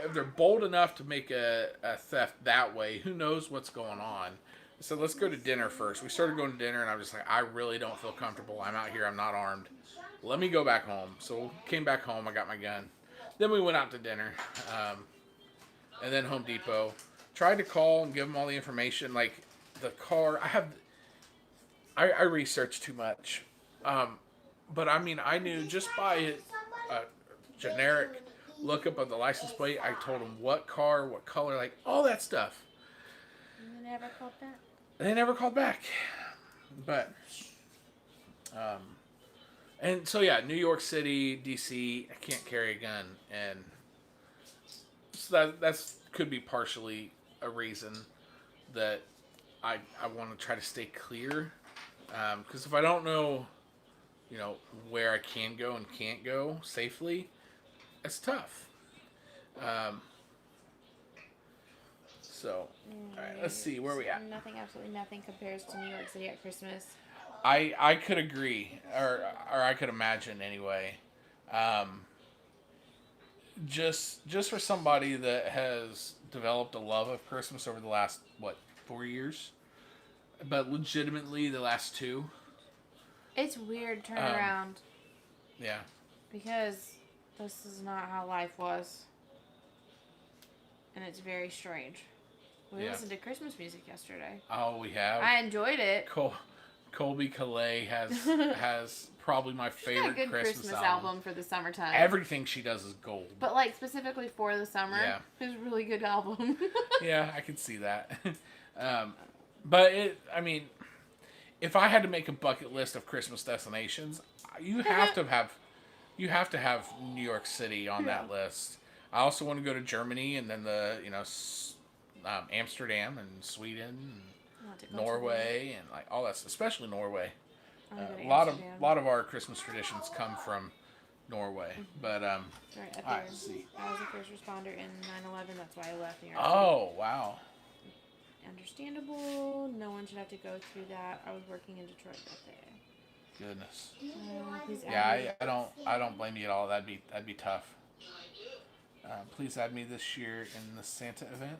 If they're bold enough to make a theft that way, who knows what's going on? So let's go to dinner first. We started going to dinner, and I was just like, I really don't feel comfortable. I'm out here. I'm not armed. Let me go back home. So came back home. I got my gun. Then we went out to dinner. And then Home Depot. Tried to call and give them all the information. Like, the car, I researched too much. But, I mean, I knew just by a generic lookup of the license plate, I told them what car, what color, like, all that stuff. They never called back? They never called back. But, and so, yeah, New York City, D.C., I can't carry a gun. And so that's could be partially a reason that I want to try to stay clear. Because if I don't know, where I can go and can't go safely, it's tough. So, all right, let's see, where are we at? Absolutely nothing compares to New York City at Christmas. I could agree, or I could imagine anyway. Just for somebody that has developed a love of Christmas over the last 4 years, but legitimately the last 2. It's weird turnaround. Yeah. Because this is not how life was, and it's very strange. We listened to Christmas music yesterday. Oh, we have. I enjoyed it. Colby Calais has probably my favorite a good Christmas album for the summertime. Everything she does is gold. But like specifically for the summer, it's a really good album. Yeah, I can see that. But if I had to make a bucket list of Christmas destinations, you have to have New York City on that list. I also want to go to Germany, and then Amsterdam and Sweden. And Norway and like all that, especially Norway. A lot of our Christmas traditions come from Norway. But right up there. Let's see. I was a first responder in 9/11. That's why I left New York. Oh, wow. Understandable. No one should have to go through that. I was working in Detroit that day. Goodness. Yeah, I don't blame you at all. That'd be tough. Please add me this year in the Santa event.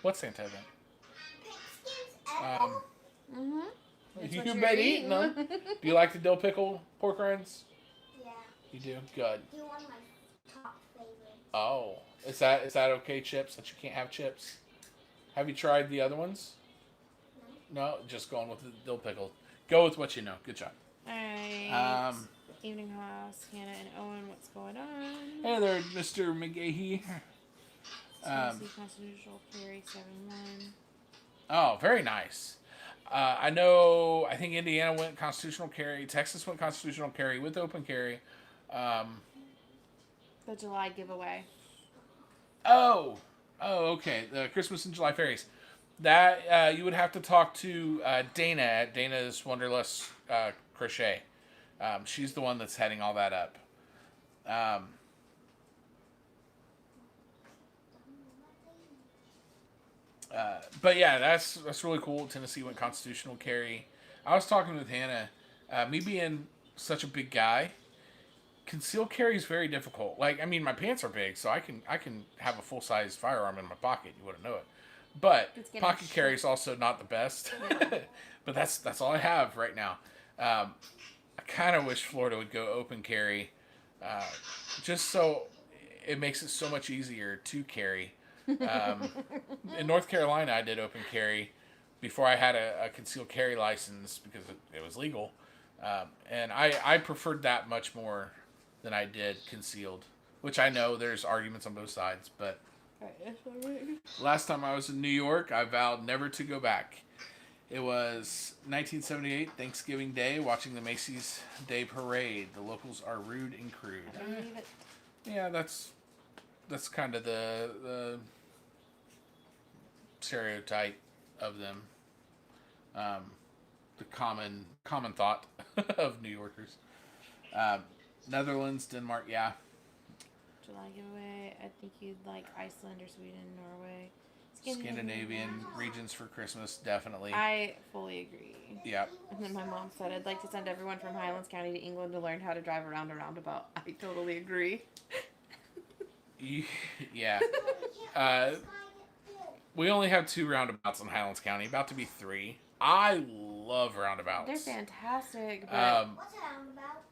What Santa event? You bet eating them. Do you like the dill pickle pork rinds? Yeah. You do? Good. You're one of my top favorites. Oh. Is that okay, chips? That you can't have chips? Have you tried the other ones? No? Just going with the dill pickle. Go with what you know. Good job. Alright. Evening House, Hanna and Owen, what's going on? Hey there, Mr. McGahee. Tennessee Constitutional Carry 7-1. Oh, very nice. I think Indiana went constitutional carry. Texas went constitutional carry with open carry. The July giveaway. Oh, okay. The Christmas and July fairies. That you would have to talk to Dana at Dana's Wonderlust Crochet. She's the one that's heading all that up. But yeah, that's really cool. Tennessee went constitutional carry. I was talking with Hanna. Me being such a big guy, concealed carry is very difficult. Like, my pants are big, so I can have a full size firearm in my pocket. You wouldn't know it. But pocket carry is also not the best. Yeah. But that's all I have right now. I kind of wish Florida would go open carry, just so it makes it so much easier to carry. In North Carolina, I did open carry before I had a concealed carry license because it was legal, and I preferred that much more than I did concealed, which I know there's arguments on both sides. But last time I was in New York, I vowed never to go back. It was 1978, Thanksgiving Day, watching the Macy's Day Parade. The locals are rude and crude. I believe it. Yeah, that's kind of the stereotype of them. The common thought of New Yorkers. Netherlands, Denmark, yeah. July giveaway. I think you'd like Iceland or Sweden, Norway. Scandinavian regions for Christmas, definitely. I fully agree. Yep. And then my mom said, I'd like to send everyone from Highlands County to England to learn how to drive around a roundabout. I totally agree. Yeah. We only have 2 roundabouts in Highlands County, about to be 3. I love roundabouts. They're fantastic. But What's a roundabout?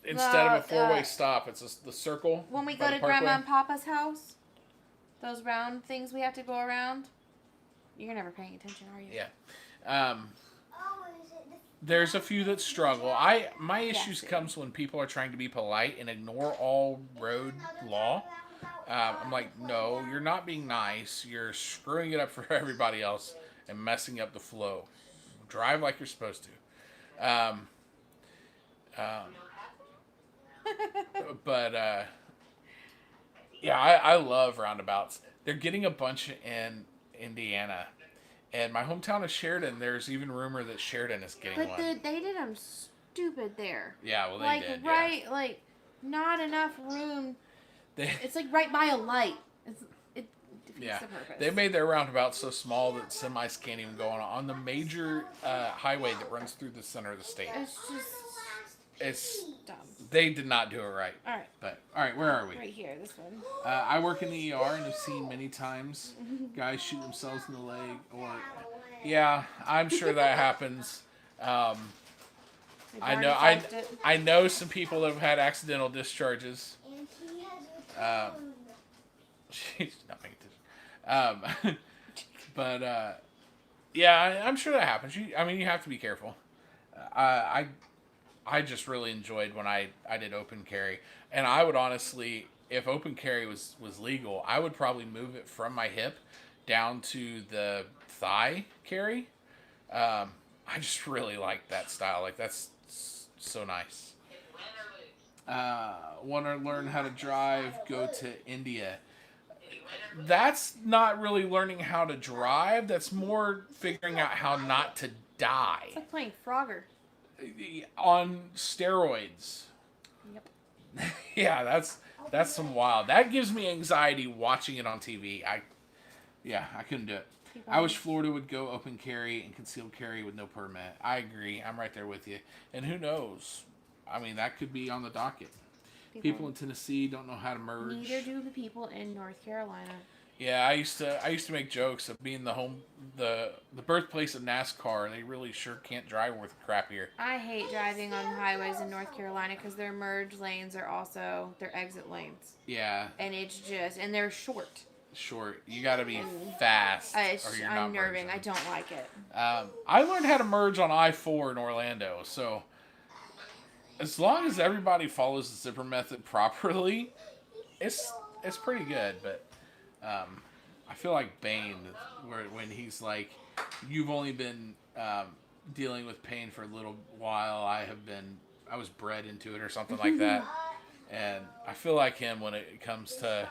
Instead of a 4-way stop, it's the circle. when we by go the to parkway. Grandma and Papa's house, those round things we have to go around, you're never paying attention, are you? Yeah. Oh, is it There's a few that struggle. My issues comes when people are trying to be polite and ignore all road law. I'm like, no, you're not being nice. You're screwing it up for everybody else and messing up the flow. Drive like you're supposed to. But yeah, I love roundabouts. They're getting a bunch in Indiana. And my hometown of Sheridan, there's even rumor that Sheridan is getting But one. they did them stupid there. Yeah, well, they like, did. right, like, not enough room. Yeah. It's like right by a light. It defeats Yeah, the purpose. they made their roundabout so small that semis can't even go on the major highway that runs through the center of the state. It's just It's dumb. they did not do it right. All right, But all right, where are we? right here, this one. I work in the ER and have seen many times guys shoot themselves in the leg. Or yeah, I'm sure that happens. They've I already know typed it. I know some people that have had accidental discharges. And he has returned. She's not paying attention. But yeah, I'm sure that happens. You have to be careful. I just really enjoyed when I did open carry, and I would honestly, if open carry was legal, I would probably move it from my hip down to the thigh carry. I just really like that style. Like, that's so nice. Want to learn how to drive? Go to India. That's not really learning how to drive. That's more figuring out how not to die It's like playing Frogger. on steroids. Yep. Yeah, that's some wild. That gives me anxiety watching it on TV. I couldn't do it. I wish Florida would go open carry and concealed carry with no permit. I agree. I'm right there with you. And who knows? I mean, that could be on the docket. People in Tennessee don't know how to merge. Neither do the people in North Carolina. Yeah, I used to make jokes of being the birthplace of NASCAR. They really sure can't drive worth crap here. I hate driving on highways in North Carolina because their merge lanes are also their exit lanes. Yeah, And it's just, and they're short. short. You got to be fast, or you're not unnerving. merging. I don't like it. I learned how to merge on I-4 in Orlando, so as long as everybody follows the zipper method properly, it's pretty good. But I feel like Bane, when he's like, "You've only been dealing with pain for a little while. I was bred into it," or something like that. And I feel like him when it comes to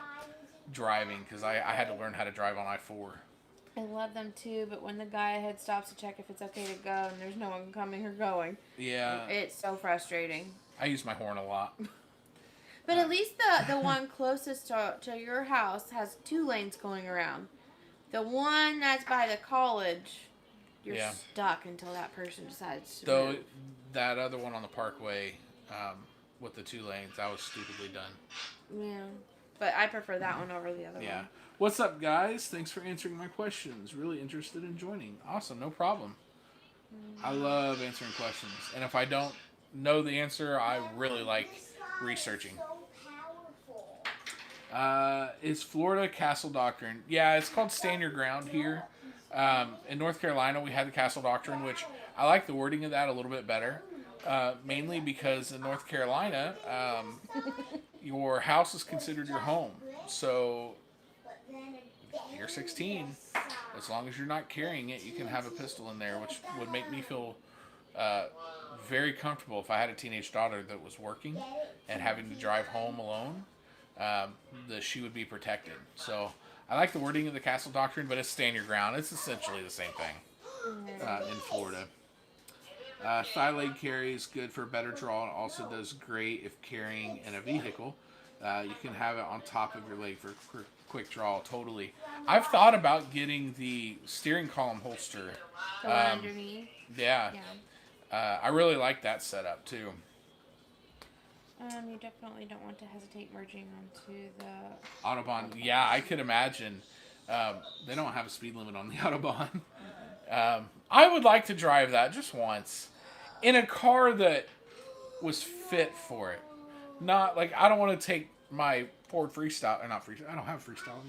driving, because I had to learn how to drive on I-4. I love them too, but when the guy ahead stops to check if it's okay to go and there's no one coming or going, Yeah, it's so frustrating. I use my horn a lot. But at least the one closest to your house has 2 lanes going around. The one that's by the college, you're stuck until that person decides to Though move. that other one on the Parkway with the 2 lanes, that was stupidly done. Yeah. But I prefer that one over the other Yeah. one. What's up, guys? Thanks for answering my questions. Really interested in joining. Awesome, no problem. I love answering questions. And if I don't know the answer, I really like researching. So powerful. Is Florida Castle Doctrine? Yeah, it's called Stand Your Ground here. In North Carolina, we had the Castle Doctrine, which I like the wording of that a little bit better. Mainly because in North Carolina, your house is considered your home. So if you're 16, as long as you're not carrying it, you can have a pistol in there, which would make me feel very comfortable if I had a teenage daughter that was working and having to drive home alone, that she would be protected. So I like the wording of the castle doctrine, but it's stand your ground. It's essentially the same thing in Florida. Thigh leg carry is good for a better draw and also does great if carrying in a vehicle. You can have it on top of your leg for quick draw. Totally. I've thought about getting the steering column holster. The one underneath. Yeah. I really like that setup too. You definitely don't want to hesitate merging onto the Autobahn. Yeah, I could imagine. They don't have a speed limit on the Autobahn. I would like to drive that just once in a car that was fit for it. Not like I don't want to take my Ford Freestyle, or not Freestyle. I don't have a Freestyle.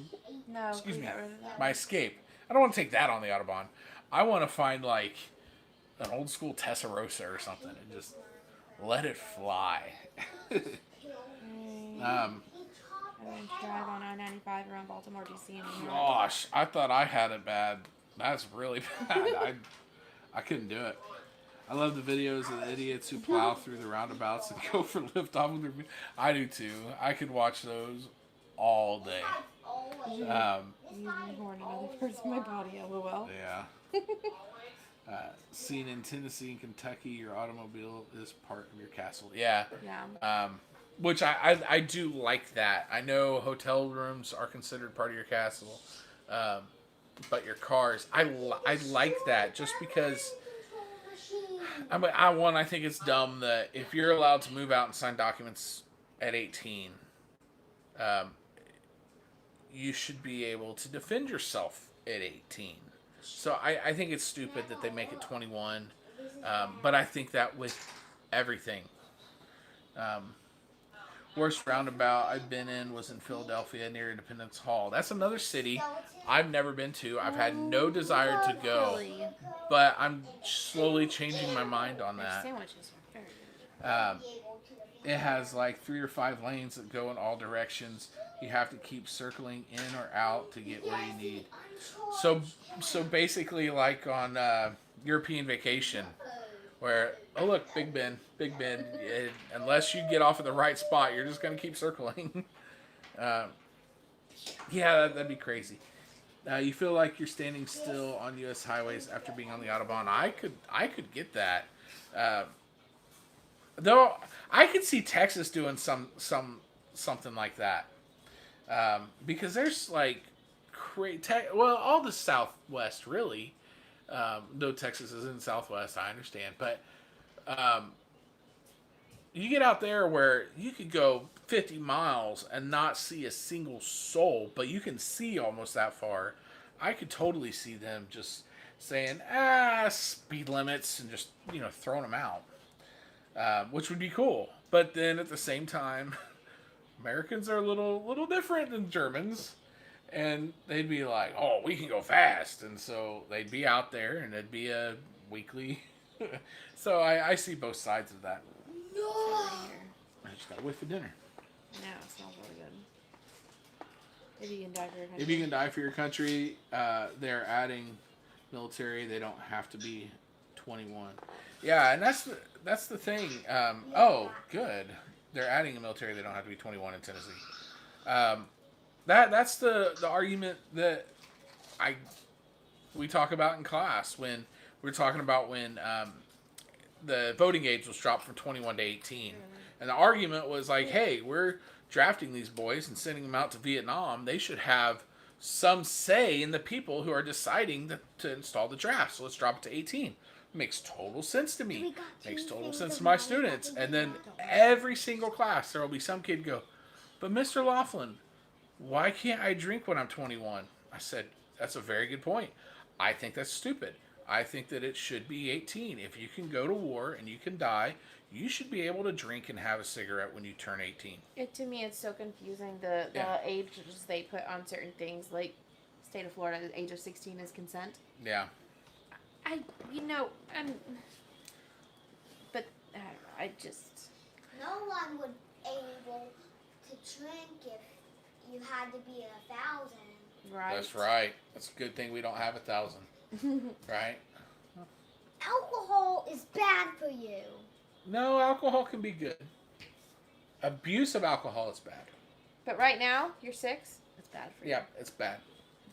No, Excuse me. got rid of that. My Escape. I don't want to take that on the Autobahn. I want to find like an old school Testarossa or something and just let it fly. I went to drive on I-95 around Baltimore, D.C. and New York. Gosh, I thought I had it bad. That's really bad. I couldn't do it. I love the videos of the idiots who plow through the roundabouts and go for liftoff with their. I do too. I could watch those all day. Using horn another parts of my body, LOL. Yeah. Seen in Tennessee and Kentucky, your automobile is part of your castle. Yeah. Yeah. Which I do like that. I know hotel rooms are considered part of your castle, but your cars, I like that just because. I think it's dumb that if you're allowed to move out and sign documents at 18, you should be able to defend yourself at 18. So I think it's stupid that they make it 21, but I think that with everything. Worst roundabout I've been in was in Philadelphia near Independence Hall. That's another city I've never been to. I've had no desire to go, but I'm slowly changing my mind on that. Sandwiches are very good. It has like 3 or 5 lanes that go in all directions. You have to keep circling in or out to get where you need. So basically, like on European Vacation, where look, Big Ben. Unless you get off at the right spot, you're just gonna keep circling. Yeah, that'd be crazy. You feel like you're standing still on U.S. highways after being on the Autobahn. I could get that. Though I could see Texas doing something like that. Because there's like all the Southwest really. Though Texas is in the Southwest, I understand, but you get out there where you could go 50 miles and not see a single soul, but you can see almost that far. I could totally see them just saying, speed limits and just, throwing them out, which would be cool. But then at the same time, Americans are a little different than Germans, and they'd be like, oh, we can go fast. And so they'd be out there and it'd be a weekly. So I see both sides of that. I just got to wait for dinner. No, it smells really good. If you can die for your country. If you can die for your country, they're adding military. They don't have to be 21. Yeah, and that's the thing. Oh, good. They're adding a military. They don't have to be 21 in Tennessee. That's the argument that we talk about in class when we're talking about when the voting age was dropped from 21 to 18. And the argument was like, hey, we're drafting these boys and sending them out to Vietnam. They should have some say in the people who are deciding to install the draft. So let's drop it to 18. Makes total sense to me. Makes total sense to my students. And then every single class, there will be some kid go, but Mr. Laughlin, why can't I drink when I'm 21? I said, that's a very good point. I think that's stupid. I think that it should be 18. If you can go to war and you can die, you should be able to drink and have a cigarette when you turn 18. To me, it's so confusing, the ages they put on certain things. Like, state of Florida, the age of 16 is consent. Yeah. But I just... No one would able to drink if you had to be 1,000. Right. That's right. That's a good thing we don't have 1,000. Right? Alcohol is bad for you. No, alcohol can be good. Abuse of alcohol is bad. But right now, you're 6. It's bad for you. Yeah, it's bad.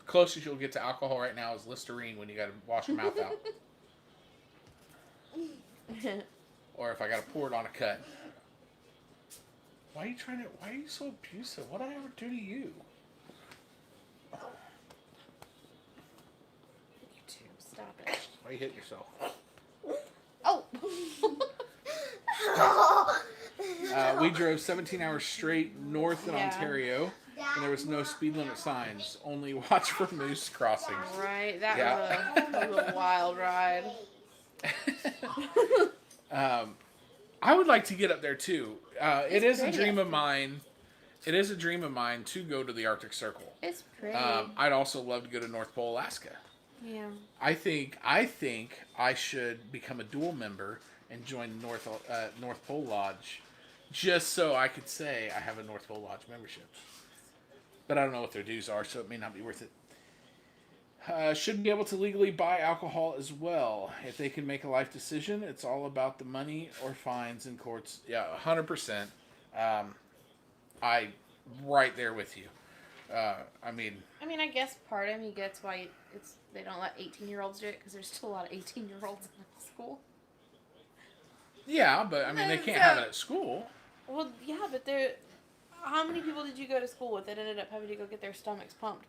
Closest you'll get to alcohol right now is Listerine when you got to wash your mouth out. Or if I got to pour it on a cut. Why are you so abusive? What did I ever do to you? You too. Stop it. Why you hitting yourself? Oh! We drove 17 hours straight north in Ontario, and there was no speed limit signs. Only watch for moose crossings. Right, that was a wild ride. I would like to get up there too. It is a dream pretty. of mine. It is a dream of mine to go to the Arctic Circle. It's pretty. I'd also love to go to North Pole, Alaska. Yeah. I think I should become a dual member and join North Pole Lodge, just so I could say I have a North Pole Lodge membership. But I don't know what their dues are, so it may not be worth it. Should be able to legally buy alcohol as well. If they can make a life decision, it's all about the money or fines in courts. Yeah, 100%. I right there with you. I mean, I guess part of me gets why they don't let 18-year-olds do it, because there's still a lot of 18-year-olds in school. yeah, but I mean, they can't have it at school. Well, yeah, but how many people did you go to school with that ended up having to go get their stomachs pumped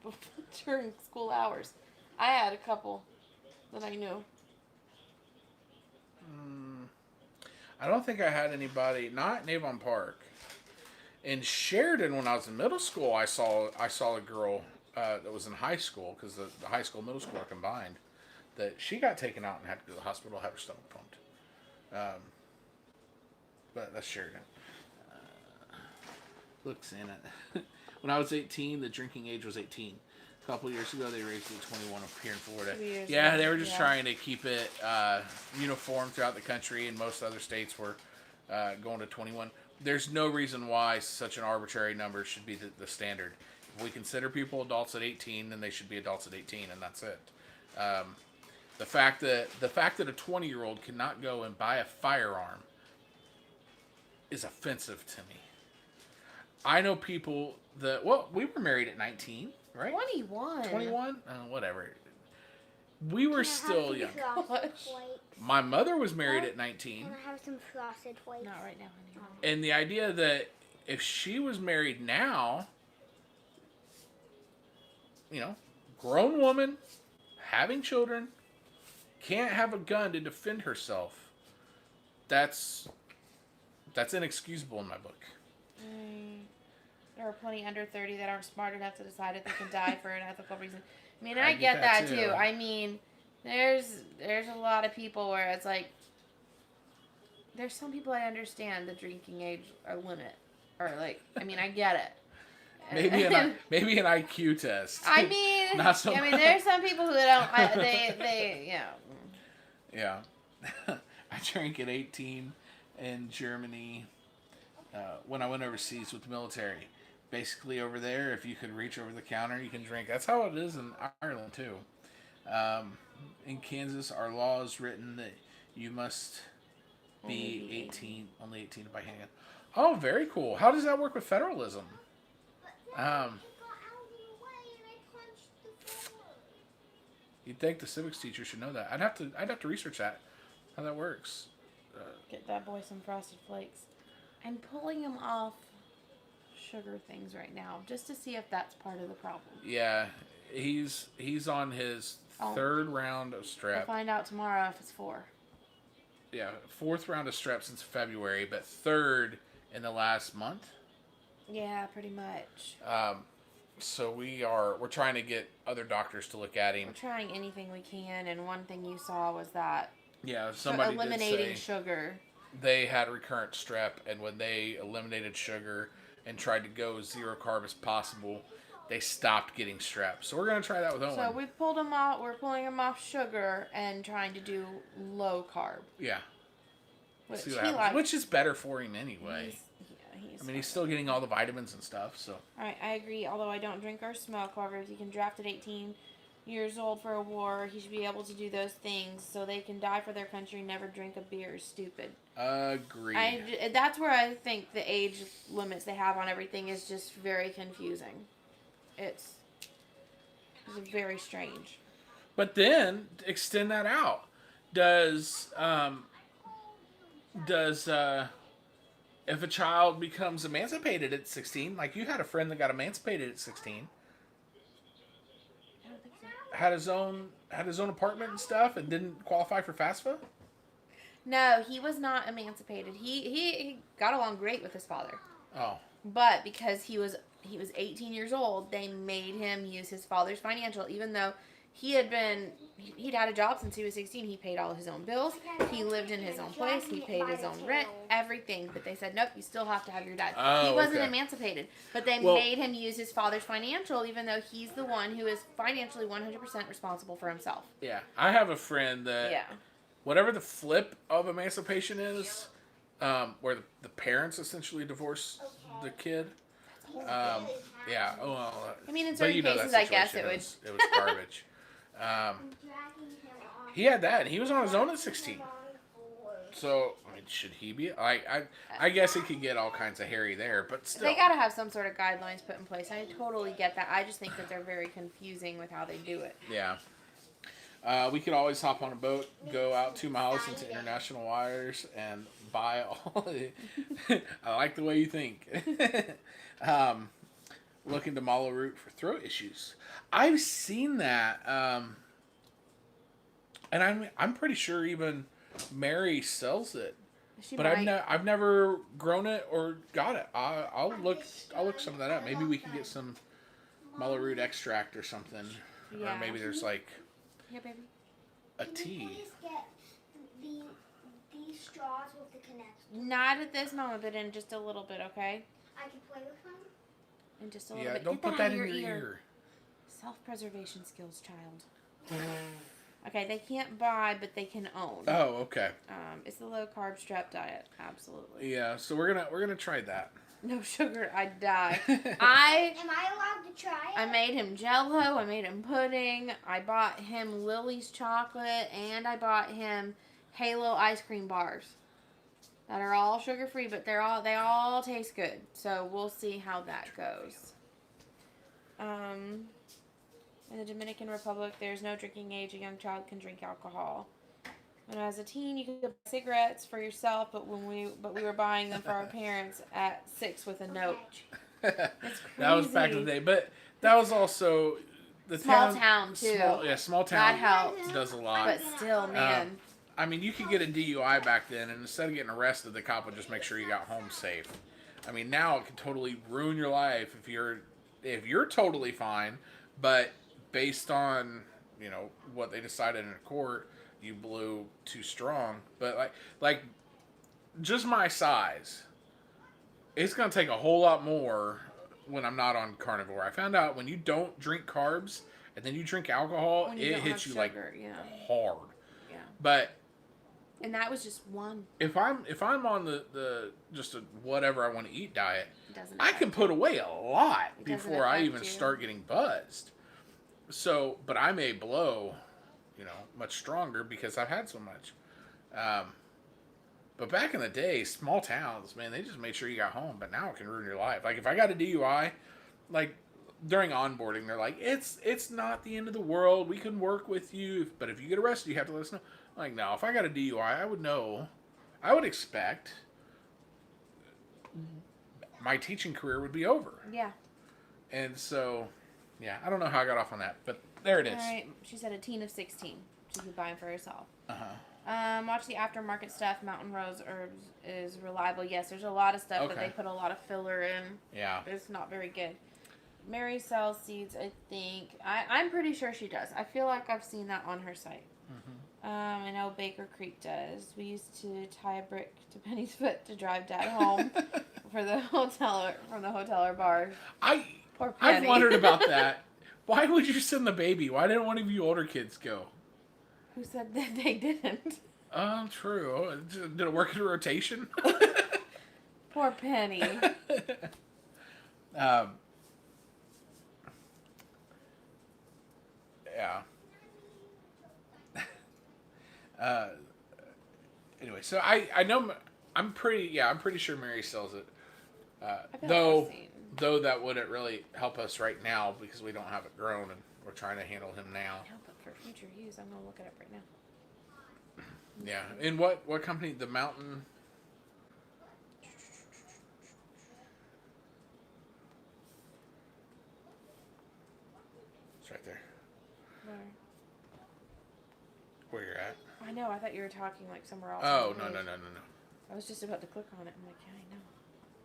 during school hours? I had a couple that I knew. I don't think I had anybody, not in Avon Park. In Sheridan, when I was in middle school, I saw a girl that was in high school, because the high school and middle school are combined, that she got taken out and had to go to the hospital to have her stomach pumped. But that's Sheridan. Looks in it. When I was 18, the drinking age was 18. A couple years ago, they raised it to 21 up here in Florida. Yeah, they were just trying to keep it uniform throughout the country, and most other states were going to 21. There's no reason why such an arbitrary number should be the standard. If we consider people adults at 18, then they should be adults at 18, and that's it. The fact that a 20-year-old cannot go and buy a firearm is offensive to me. I know people that, we were married at 19, right? 21. 21? Whatever. We were still young. Flakes? My mother was married at 19. Can I have some frosted flakes? Not right now, honey. And the idea that if she was married now, grown woman, having children, can't have a gun to defend herself, that's inexcusable in my book. There are plenty under 30 that aren't smart enough to decide if they can die for an ethical reason. I get that too. There's a lot of people where it's like, there's some people I understand the drinking age or limit, or like, I get it. Maybe an IQ test. Not so there's some people who don't. Yeah. I drank at 18 in Germany when I went overseas with the military. Basically, over there, if you could reach over the counter, you can drink. That's how it is in Ireland too. In Kansas, our law is written that you must be 18, only 18 to buy handgun. Oh, very cool. How does that work with federalism? You'd think the civics teacher should know that. I'd have to research that, how that works. Get that boy some Frosted Flakes. I'm pulling him off sugar things right now, just to see if that's part of the problem. Yeah, he's on his third round of strep. We'll find out tomorrow if it's 4. Yeah, 4th round of strep since February, but 3rd in the last month. Yeah, pretty much. So we're trying to get other doctors to look at him. We're trying anything we can, and one thing you saw was that somebody eliminating did say sugar. They had recurrent strep, and when they eliminated sugar and tried to go as zero carb as possible, they stopped getting strep. So we're gonna try that with Owen. So we pulled him off. We're pulling him off sugar and trying to do low carb. Yeah. Which is better for him anyway. He's still getting all the vitamins and stuff. So. All right, I agree. Although I don't drink or smoke, however, if you can draft at 18, years old for a war. He should be able to do those things so they can die for their country, never drink a beer is stupid. Agreed. That's where I think the age limits they have on everything is just very confusing. It's very strange. But then, extend that out. Does if a child becomes emancipated at 16, like you had a friend that got emancipated at 16, I don't think so. had his own apartment and stuff, and didn't qualify for FAFSA? No, he was not emancipated. He got along great with his father. Oh. But because he was 18 years old, they made him use his father's financial, even though he'd had a job since he was 16. He paid all of his own bills. He lived in his own place. He paid his own rent, everything. But they said, nope, you still have to have your dad. Oh, he wasn't okay. emancipated. But they made him use his father's financial, even though he's the one who is financially 100% responsible for himself. Yeah. I have a friend that, whatever the flip of emancipation is, where the parents essentially divorce the kid. Yeah. Oh, well, I mean, in certain cases, I guess it would. It was garbage. He had that, and he was on his own at 16. So, I mean, should he be? I guess it could get all kinds of hairy there, but still. They got to have some sort of guidelines put in place. I totally get that. I just think that they're very confusing with how they do it. Yeah. We could always hop on a boat, go out 2 miles into international waters, and buy all the... I like the way you think. Looking to mallow root for throat issues. I've seen that, and I'm pretty sure even Mary sells it. But I've never grown it or got it. I'll look some of that up. Maybe we can get some mallow root extract or something, or maybe there's like baby. a tea. Please get these straws with the connector. Not at this moment, but in just a little bit, okay? I can play with them. In just a little bit. Don't Get put that out in of your ear. ear. Self-preservation skills, child. Okay, they can't buy, but they can own. Oh, okay. It's the low carb strep diet, absolutely. Yeah, so we're gonna try that. No sugar, I'd die. Am I allowed to try it? I made him Jell-O. I made him pudding. I bought him Lily's chocolate, and I bought him Halo ice cream bars that are all sugar free, but they all taste good. So we'll see how that goes. In the Dominican Republic, there's no drinking age. A young child can drink alcohol. When I was a teen, you could buy cigarettes for yourself, but we were buying them for our parents at 6 with a note. It's crazy. That was back in the day, but that was also the small town too. Small town. That helped. Does a lot. But still, man. I mean, you could get a DUI back then, and instead of getting arrested, the cop would just make sure you got home safe. I mean, now it can totally ruin your life if you're totally fine, but based on what they decided in court, you blew too strong. But like just my size, it's gonna take a whole lot more when I'm not on carnivore. I found out when you don't drink carbs and then you drink alcohol, it hits you sugar, hard. Yeah. But and that was just one. If I'm on the just a whatever I want to eat diet, I can put away a lot before I even start getting buzzed. So, but I may blow, much stronger because I've had so much. But back in the day, small towns, man, they just made sure you got home. But now it can ruin your life. Like if I got a DUI, like during onboarding, they're like, it's not the end of the world. We can work with you, but if you get arrested, you have to let us know. I'm like, no, if I got a DUI, I would know. I would expect my teaching career would be over. Yeah. And so, yeah, I don't know how I got off on that, but there it is. All right, she said a teen of 16. She could buy them for herself. Uh-huh. Watch the aftermarket stuff. Mountain Rose Herbs is reliable. Yes, there's a lot of stuff that they put a lot of filler in. Yeah. It's not very good. Mary sells seeds, I think. I'm pretty sure she does. I feel like I've seen that on her site. Mm-hmm. I know Baker Creek does. We used to tie a brick to Penny's foot to drive Dad home from the hotel or bar. Poor Penny. I've wondered about that. Why would you send the baby? Why didn't one of you older kids go? Who said that they didn't? True. Did it work in rotation? Poor Penny. Yeah. Uh, anyway, so I know I'm pretty sure Mary sells it. I feel like Though I've seen. though that wouldn't really help us right now because we don't have it grown and we're trying to handle him now. Yeah, but for future use, I'm gonna look it up right now. Yeah. And what company? The Mountain. It's right there. Where? Where you're at. I know. I thought you were talking like somewhere else. Oh, on the no, page. no. I was just about to click on it. I'm like, yeah, I know.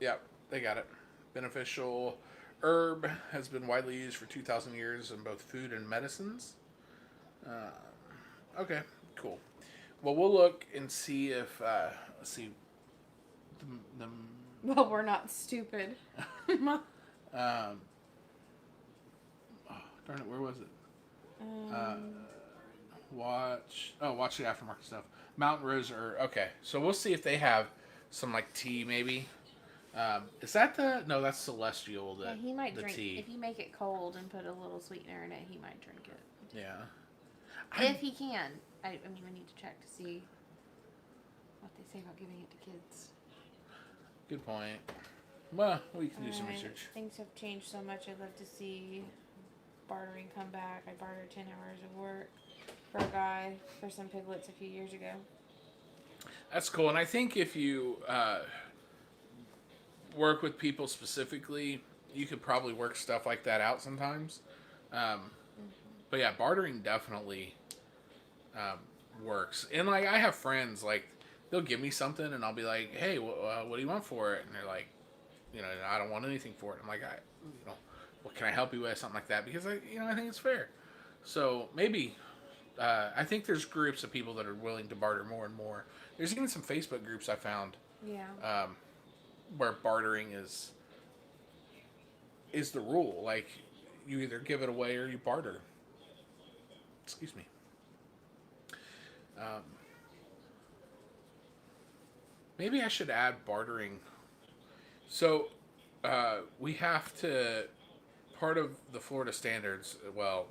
Yep, they got it. Beneficial herb has been widely used for 2,000 years in both food and medicines. Okay, cool. Well, we'll look and see if, let's see. Well, we're not stupid. Oh, darn it, where was it? Watch the aftermarket stuff. Mountain Rose okay. So we'll see if they have some like tea maybe. Is that that's Celestial, yeah, he might the drink tea. if you make it cold and put a little sweetener in it. He might drink it. Yeah. If he can. I mean, we need to check to see what they say about giving it to kids. Good point. Well, we can do some Alright, research. Things have changed so much. I'd love to see bartering come back. I bartered 10 hours of work for a guy for some piglets a few years ago. That's cool. And I think if you work with people specifically, you could probably work stuff like that out sometimes. But yeah, bartering definitely works. And like I have friends, like they'll give me something and I'll be like, hey, what do you want for it? And they're like, I don't want anything for it. I'm like, what can I help you with? Something like that. Because I think it's fair. So maybe, I think there's groups of people that are willing to barter more and more. There's even some Facebook groups I found. Yeah. Where bartering is the rule. Like, you either give it away or you barter. Excuse me. Maybe I should add bartering. So, we have to, part of the Florida standards, well,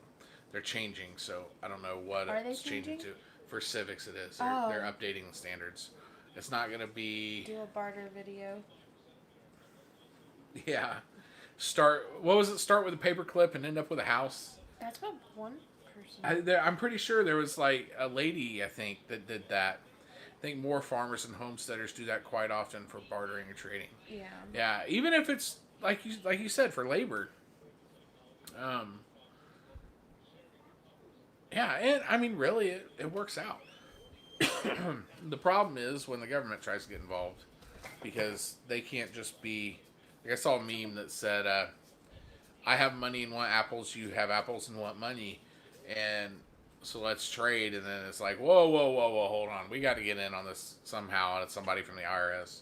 they're changing, so I don't know what it's changing to. For civics it is. They're updating the standards. It's not going to be... Do a barter video. Yeah. What was it? Start with a paperclip and end up with a house? That's what one person... I'm pretty sure there was like a lady, I think, that did that. I think more farmers and homesteaders do that quite often for bartering or trading. Yeah. Yeah, even if it's, like you said, for labor. Yeah, and I mean, really, it works out. The problem is when the government tries to get involved, because they can't just be... Like I saw a meme that said, I have money and want apples, you have apples and want money, and so let's trade. And then it's like, whoa, hold on. We got to get in on this somehow, and it's somebody from the IRS.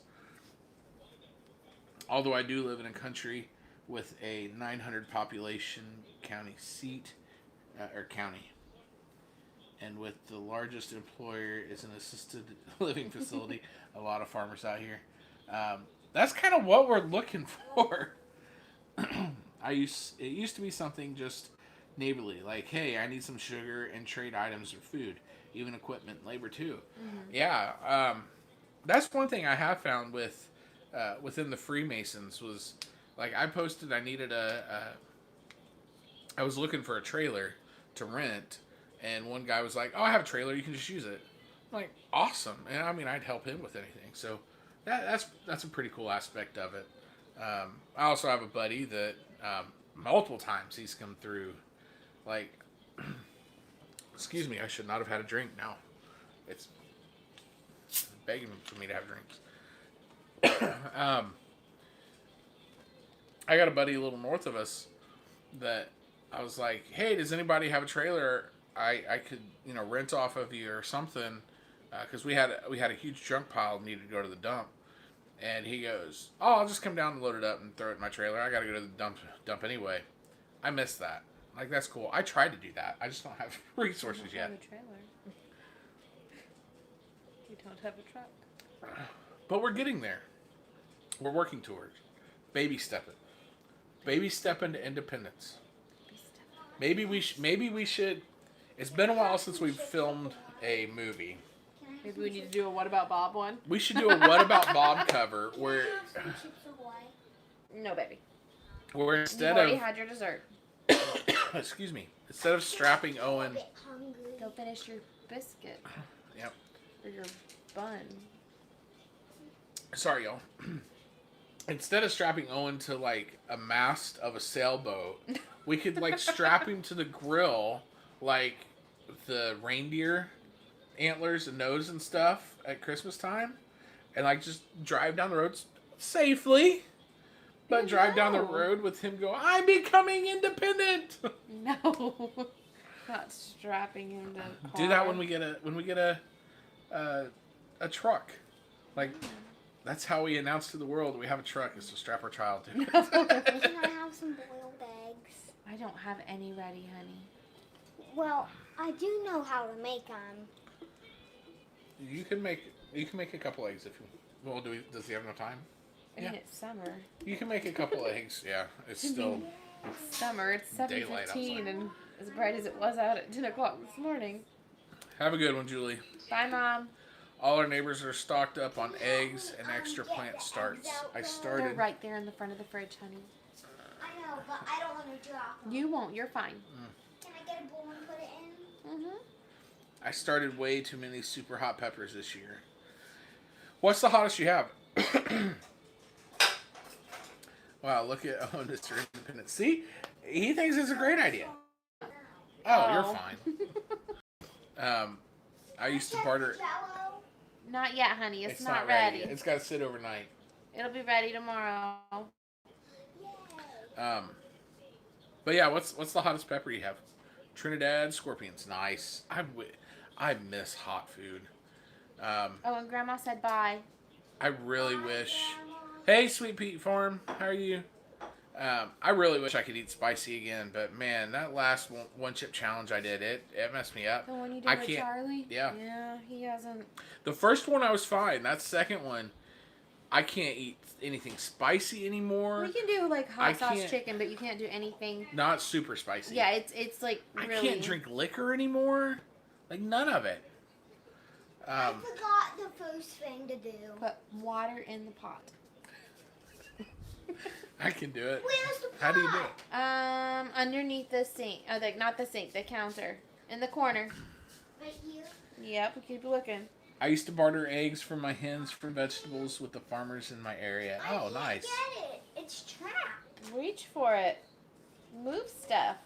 Although I do live in a country with a 900 population county seat, or county. And with the largest employer is an assisted living facility. A lot of farmers out here. That's kind of what we're looking for. It used to be something just neighborly, like, hey, I need some sugar and trade items or food, even equipment, labor too. Mm-hmm. Yeah, that's one thing I have found with within the Freemasons was, like, I posted I needed I was looking for a trailer to rent, and one guy was like, oh, I have a trailer, you can just use it. I'm like, awesome. And I mean, I'd help him with anything. So that's a pretty cool aspect of it. I also have a buddy that multiple times he's come through, like, excuse me, I should not have had a drink now. It's begging for me to have drinks. I got a buddy a little north of us that I was like, hey, does anybody have a trailer I could, rent off of you or something? Because we had a huge junk pile needed to go to the dump. And he goes, oh, I'll just come down and load it up and throw it in my trailer. I got to go to the dump anyway. I missed that. Like, that's cool. I tried to do that. I just don't have resources yet. You don't have a trailer. You don't have a truck. But we're getting there. We're working towards baby stepping. Baby stepping to independence. Maybe we should. It's been a while since we've filmed a movie. Maybe we need to do a What About Bob one. We should do a What About Bob cover where, No, baby. where You've instead already of, had your dessert. excuse me, instead of strapping Owen, Go finish your biscuit. yep, Or your bun. sorry y'all, instead of strapping Owen to like a mast of a sailboat, we could like strap him to the grill like the reindeer antlers and nose and stuff at Christmas time, and like just drive down the road safely, but drive down the road with him go, I'm becoming independent. No. Not strapping him to a car. Do that when we get a truck. Like that's how we announce to the world we have a truck, is to strap our child to it. Can I have some boiled eggs? I don't have any ready, honey. Well, I do know how to make them. You can make a couple eggs if you. Well, does he have no time? I mean, it's summer. You can make a couple eggs. Yeah, it's still It's summer. It's daylight 7:15 outside. and as bright as it was out at 10 o'clock this morning. Have a good one, Julie. Bye, Mom. All our neighbors are stocked up on eggs and extra plant starts. I They're started. right there in the front of the fridge, honey. I know, but I don't want to drop them. You won't. You're fine. Can I get a bowl and put it in? Mm-hmm. I started way too many super hot peppers this year. What's the hottest you have? Wow, look at Mr. Independent. See? He thinks it's a great idea. Oh, you're fine. I used to barter. Jello? Not yet, honey. It's not ready. ready. It's got to sit overnight. It'll be ready tomorrow. Yay. But yeah, what's the hottest pepper you have? Trinidad Scorpions. Nice. I miss hot food. Oh, and Grandma said bye. I really wish. Hey, Sweet Pea Farm, how are you? I really wish I could eat spicy again, but man, that last one chip challenge I did, it messed me up. The one you I did with can't- Charlie? yeah. Yeah, he hasn't. The first one I was fine. That second one, I can't eat anything spicy anymore. We can do like I hot sauce can't- chicken, but you can't do anything. Not super spicy. Yeah, it's like really. I can't drink liquor anymore. Like none of it. I forgot the first thing to do. Put water in the pot. I can do it. Where's the pot? How do you do it? Underneath the sink. Oh, not the sink, the counter. In the corner. Right here? Yep, keep looking. I used to barter eggs from my hens for vegetables with the farmers in my area. I Oh, can't nice. get it. It's trapped. Reach for it. Move stuff.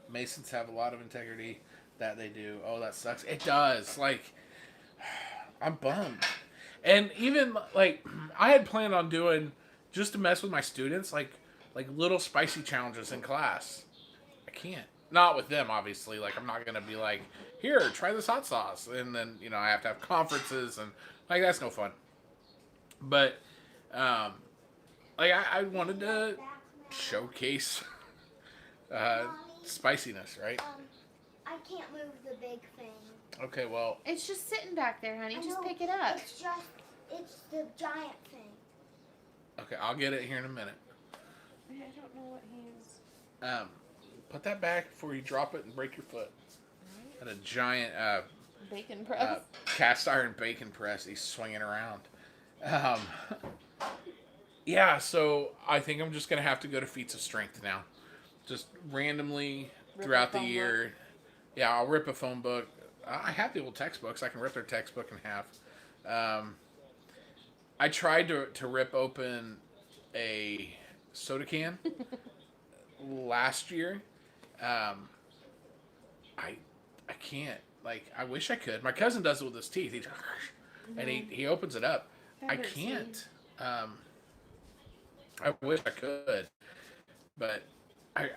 Masons have a lot of integrity. That they do. Oh, that sucks. It does. Like, I'm bummed. And even, like, I had planned on doing, just to mess with my students, like little spicy challenges in class. I can't. Not with them, obviously. Like, I'm not going to be like, here, try this hot sauce. And then, I have to have conferences, and, like, that's no fun. But, like, I wanted to showcase spiciness, right? I can't move the big thing. Okay, well, It's just sitting back there, honey. I Just know, pick it up. It's the giant thing. okay, I'll get it here in a minute. I don't know what he's. Put that back before you drop it and break your foot. At a giant Bacon press. cast iron bacon press he's swinging around. Yeah, so I think I'm just going to have to go to feats of strength now. Just randomly throughout the year. Yeah, I'll rip a phone book. I have the old textbooks. I can rip their textbook in half. I tried to rip open a soda can last year. I can't. Like, I wish I could. My cousin does it with his teeth. And he opens it up. That I hurts me. can't. I wish I could. But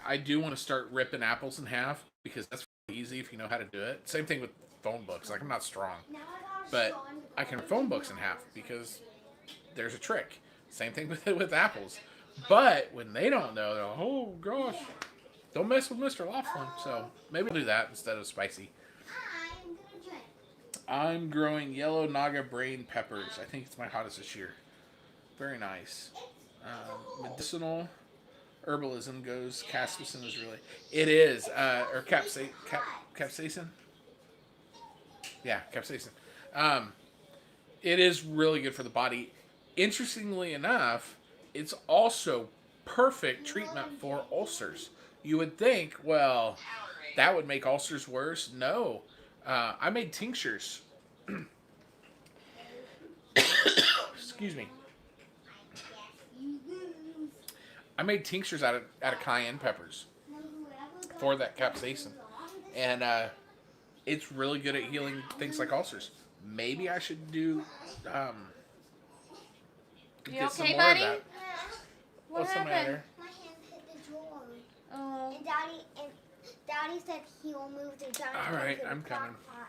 I do want to start ripping apples in half because that's easy if you know how to do it. Same thing with phone books. Like, I'm not strong. Now I got a But straw in the I can phone books in half because there's a trick. Same thing with apples. But when they don't know, they're like, oh gosh, don't mess with Mr. Laughlin. So maybe I'll do that instead of spicy. I'm gonna drink. I'm growing yellow naga brain peppers. I think it's my hottest this year. Very nice. Medicinal herbalism goes. Caspicin is really. It is. Or capsaicin. Yeah, capsaicin. It is really good for the body. Interestingly enough, it's also perfect treatment for ulcers. You would think, well, that would make ulcers worse. No. I made tinctures. Excuse me. I made tinctures out of cayenne peppers for that capsaicin. And it's really good at healing things like ulcers. Maybe I should do You get some okay, more buddy? of that. What What's happened? the matter? My hand hit the drawer. Oh. And Daddy said he'll move the giant All right, thing to the I'm coming. crock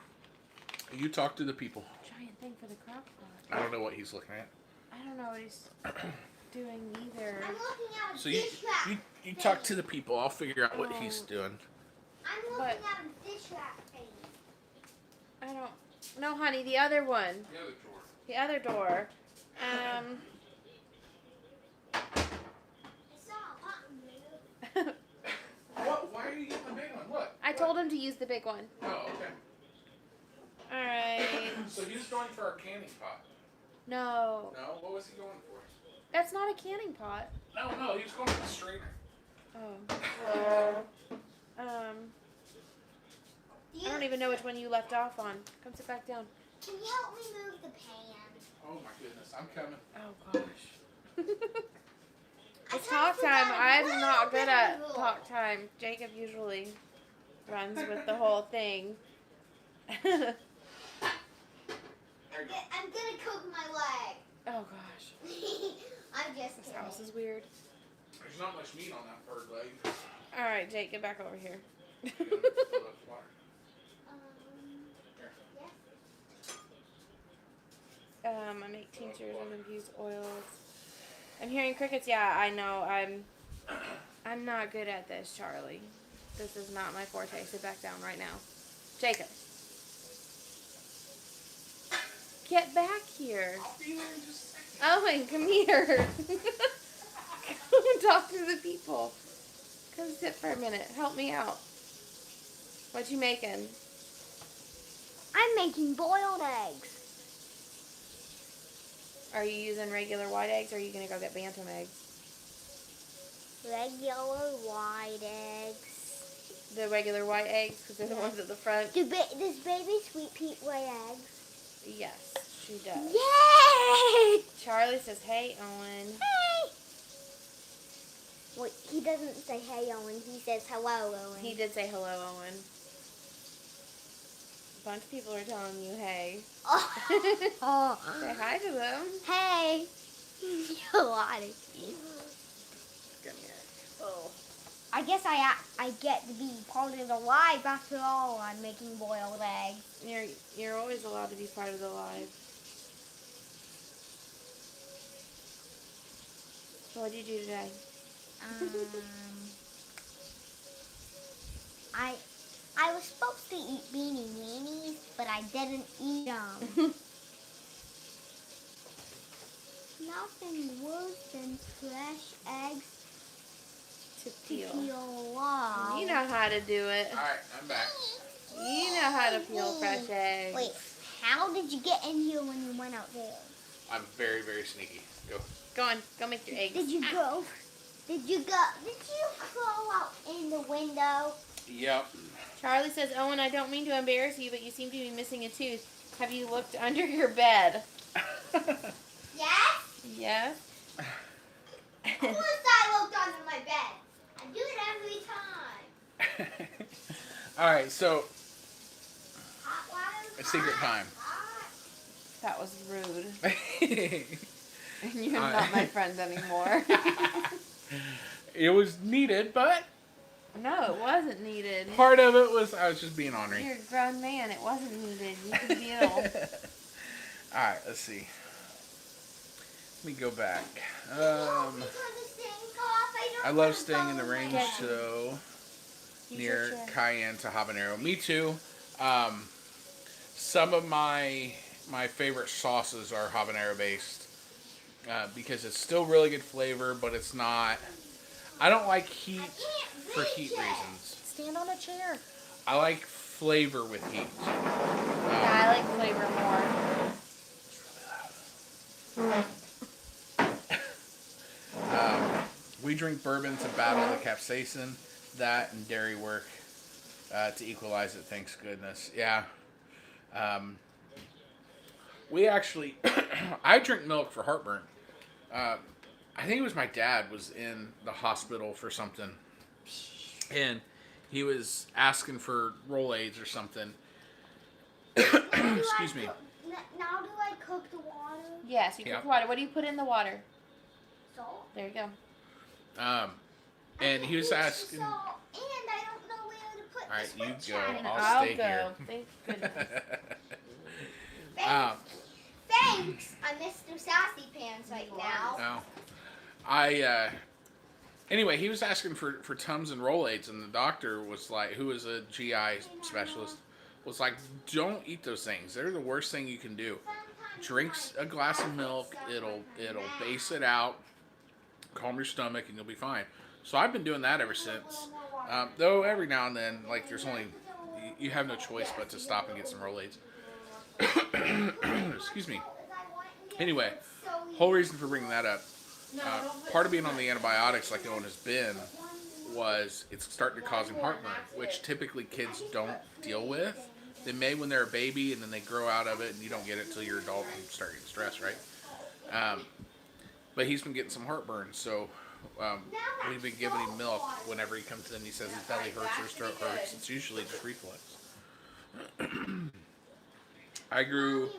pot. You talk to the people. Giant thing for the crock pot. I don't know what he's looking at. I don't know what he's doing either. I'm looking at a So fish wrap. you talk to the people. I'll figure out what he's doing. I'm looking at a fish wrap thing. I don't. No, honey, the other one. The other drawer. The other door. I saw a pot move. What? Why are you getting the big one? Look. I told him to use the big one. Oh, okay. Alright. So he's going for a canning pot. No. No, what was he going for? That's not a canning pot. No, he was going for the strainer. Oh. I don't even know which one you left off on. Come sit back down. Can you help me move the pan? Oh my goodness, I'm coming. Oh gosh. It's I talk time. forgot I'm a not little good bit at of the rule. talk time. Jacob usually runs with the whole thing. I'm gonna cook my leg. Oh gosh. I'm just This kidding. house is weird. There's not much meat on that bird leg. Alright, Jake, get back over here. Yes. I make tinctures and infused oils. I'm hearing crickets. Yeah, I know. I'm not good at this, Charlie. This is not my forte. Sit back down right now. Jacob. Get back here. I'll be there in just a second. Owen, come here. Come and talk to the people. Come sit for a minute. Help me out. What you making? I'm making boiled eggs. Are you using regular white eggs or are you going to go get bantam eggs? Regular white eggs. The regular white eggs because they're the ones at the front? Does baby Sweet Pea lay eggs? Yes, she does. Yay! Charlie says, hey, Owen. Hey! Wait, he doesn't say hey, Owen. He says hello, Owen. He did say hello, Owen. A bunch of people are telling you hey. Oh. Say hi to them. Hey. A lot of people. Come here. Oh. I guess I get to be part of the live after all. I'm making boiled eggs. You're always allowed to be part of the live. So what did you do today? I was supposed to eat beanie weenies, but I didn't eat them. Nothing worse than fresh eggs To to peel. peel off. You know how to do it. Alright, I'm back. You know how to peel fresh eggs. Wait, how did you get in here when you went out there? I'm very, very sneaky. Go. Go on. Go make your eggs. Did you go crawl out in the window? Yep. Charlie says, Owen, I don't mean to embarrass you, but you seem to be missing a tooth. Have you looked under your bed? Yes? Yes. Of course I looked under my bed. I do it every time. Alright, so, Hot water. a secret time. That was rude. You're Alright. not my friend anymore. It was needed, but No, it wasn't needed. part of it was I was just being ornery. You're a grown man. It wasn't needed. You can deal. Alright, let's see. Let me go back. I love staying in the range, Get so Use near your chair. cayenne to habanero. Me too. Some of my favorite sauces are habanero based because it's still really good flavor, but it's not. I don't like heat for heat reasons. Stand on a chair. I like flavor with heat. Yeah, I like flavor more. We drink bourbon to battle the capsaicin, that and dairy work to equalize it. Thanks goodness. Yeah. We actually, I drink milk for heartburn. I think it was my dad was in the hospital for something, and he was asking for Rolaids or something. Excuse me. Now do I cook the water? Yes, you cook water. What do you put in the water? Salt. There you go. And he was asking. Salt, and I don't know where to put All right, the you switch go. at. I'll stay here. Thank goodness. Thanks. I'm Mr. Sassy Pants right now. Oh. Anyway, he was asking for Tums and Rolaids, and the doctor was like, who was a GI specialist, was like, don't eat those things. They're the worst thing you can do. Drinks a glass of milk, it'll base it out, calm your stomach, and you'll be fine. So I've been doing that ever since. Though every now and then, like, there's only, you have no choice but to stop and get some Rolaids. Excuse me. Anyway, whole reason for bringing that up, part of being on the antibiotics like Owen has been was it's starting to cause him heartburn, which typically kids don't deal with. They may when they're a baby, and then they grow out of it, and you don't get it until you're an adult and start getting stressed, right? But he's been getting some heartburn, so we've been giving him milk whenever he comes in. He says his belly hurts or his throat hurts. It's usually just reflux. I grew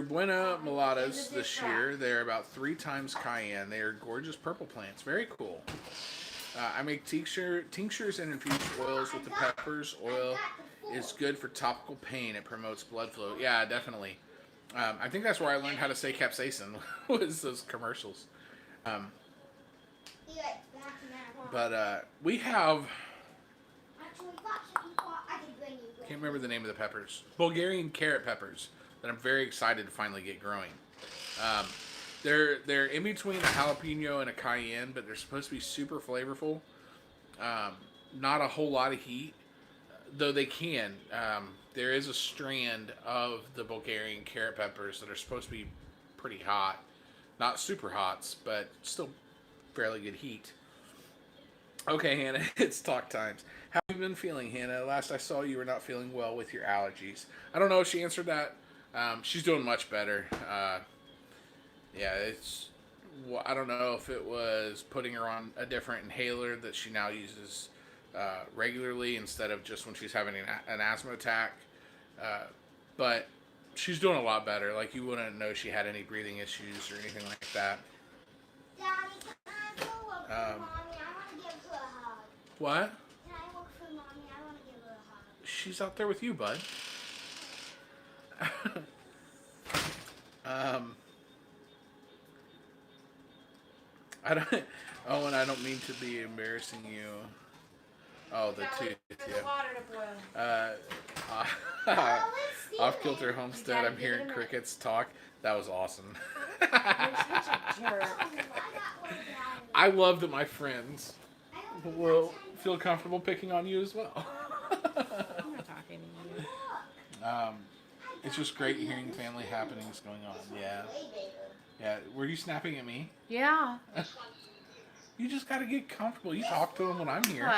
Buena Mulatas this year. They're about 3 times cayenne. They are gorgeous purple plants. Very cool. I make tinctures and infused oils with the peppers. Oil is good for topical pain. It promotes blood flow. Yeah, definitely. I think that's where I learned how to say capsaicin, was those commercials. But we have... I can't remember the name of the peppers. Bulgarian carrot peppers that I'm very excited to finally get growing. They're in between a jalapeno and a cayenne, but they're supposed to be super flavorful. Not a whole lot of heat, though they can. There is a strand of the Bulgarian carrot peppers that are supposed to be pretty hot. Not super hots, but still fairly good heat. Okay, Hannah, it's talk times. How have you been feeling, Hanna? Last I saw you were not feeling well with your allergies. I don't know if she answered that. She's doing much better. Yeah, I don't know if it was putting her on a different inhaler that she now uses regularly instead of just when she's having an asthma attack. But she's doing a lot better. Like, you wouldn't know she had any breathing issues or anything like that. Daddy, can I go look for Mommy? I want to give her a hug. What? Can I look for Mommy? I want to give her a hug. She's out there with you, bud. I don't mean to be embarrassing you. Oh, the tooth. Yeah. Off Kilter Homestead, I'm hearing crickets talk. That was awesome. You're such a jerk. I love that my friends will feel comfortable picking on you as well. I'm not talking to you. It's just great hearing family happenings going on. Yeah. Yeah. Were you snapping at me? Yeah. You just got to get comfortable. You talk to them when I'm here.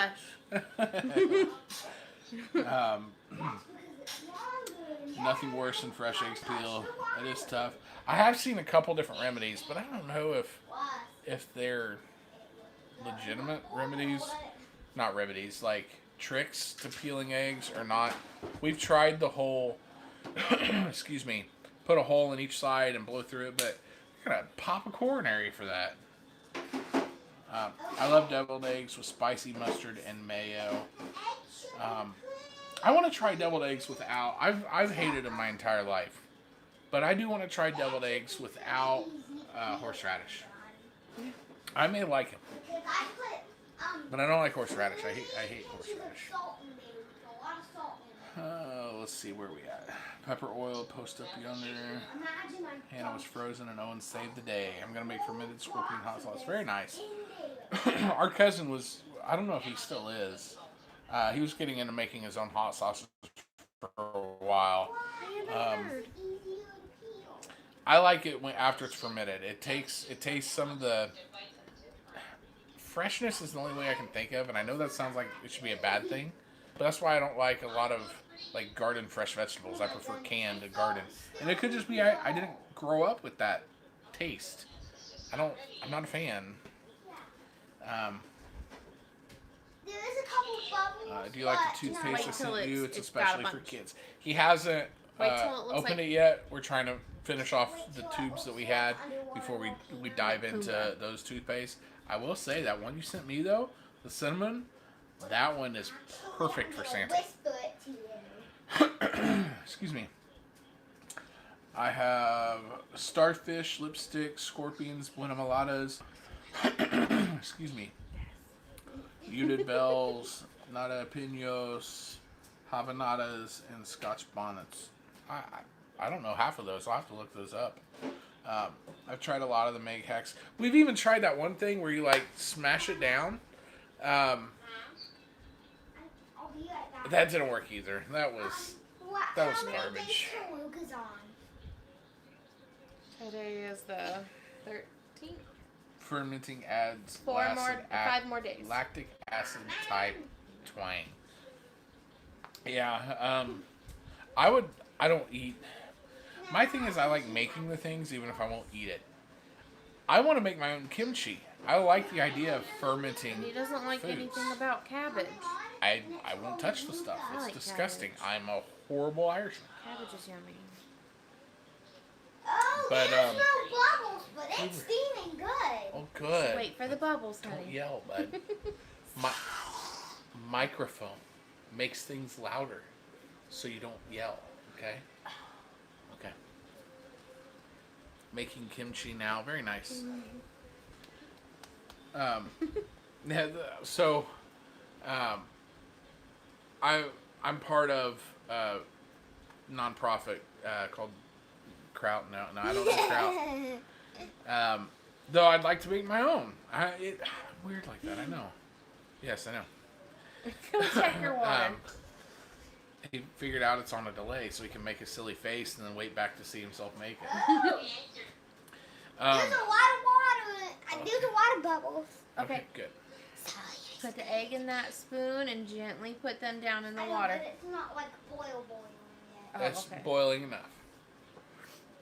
Nothing worse than fresh eggs peel. It is tough. I have seen a couple different remedies, but I don't know if they're legitimate remedies. Not remedies, like tricks to peeling eggs or not. We've tried the whole, excuse me, put a hole in each side and blow through it, but you're going to pop a coronary for that. I love deviled eggs with spicy mustard and mayo. I want to try deviled eggs without... I've hated them my entire life. But I do want to try deviled eggs without horseradish. I may like them. But I don't like horseradish. I hate horseradish. Let's see where we at. Pepper oil, post up yonder. Hanna was frozen and Owen saved the day. I'm going to make fermented scorpion hot sauce. Very nice. Our cousin was, I don't know if he still is, He was getting into making his own hot sauces for a while. I like it when after it's fermented. It tastes some of the freshness is the only way I can think of, and I know that sounds like it should be a bad thing, but that's why I don't like a lot of like garden fresh vegetables. I prefer canned to garden, and it could just be I didn't grow up with that taste. I'm not a fan. There is a couple bubbles. Do you like the toothpaste I sent you? It's especially for bunch. kids. He hasn't Wait till it looks opened like- it yet. We're trying to finish off the tubes that we had before we dive into those toothpaste. I will say that one you sent me though, the cinnamon, that one is perfect for Santa. Whisper it to you. Excuse me. I have starfish, lipstick, scorpions, buena mulatas. Excuse me. Muted bells, nada pinos, havanadas, and Scotch bonnets. I don't know half of those. I'll have to look those up. I've tried a lot of the make hacks. We've even tried that one thing where you like smash it down. I'll be right back. That didn't work either. That was How was many garbage. days till Luke is on? Today is the 13th. fermenting adds 5 more days. lactic acid type twang. Yeah, I don't eat. My thing is I like making the things even if I won't eat it. I want to make my own kimchi. I like the idea of fermenting. He doesn't like foods. anything about cabbage. I won't touch the stuff. I It's like disgusting. cabbage. I'm a horrible Irishman. Cabbage is yummy. Oh, But, there's no bubbles, but it's steaming good. Oh, good. Wait for the bubbles, Don't honey. yell, bud. My microphone makes things louder, so you don't yell. Okay. Okay. Making kimchi now, very nice. Yeah. So, I'm part of a nonprofit called Kraut. No, I don't know Kraut. Though I'd like to make my own. Weird like that. I know. Yes, I know. Go check your water. He figured out it's on a delay, so he can make a silly face and then wait back to see himself make it. There's a lot of water. There's a lot of bubbles. Okay, Good. put the egg in that spoon and gently put them down in the I know, water. but it's not like boiling yet. Oh, That's okay. boiling enough.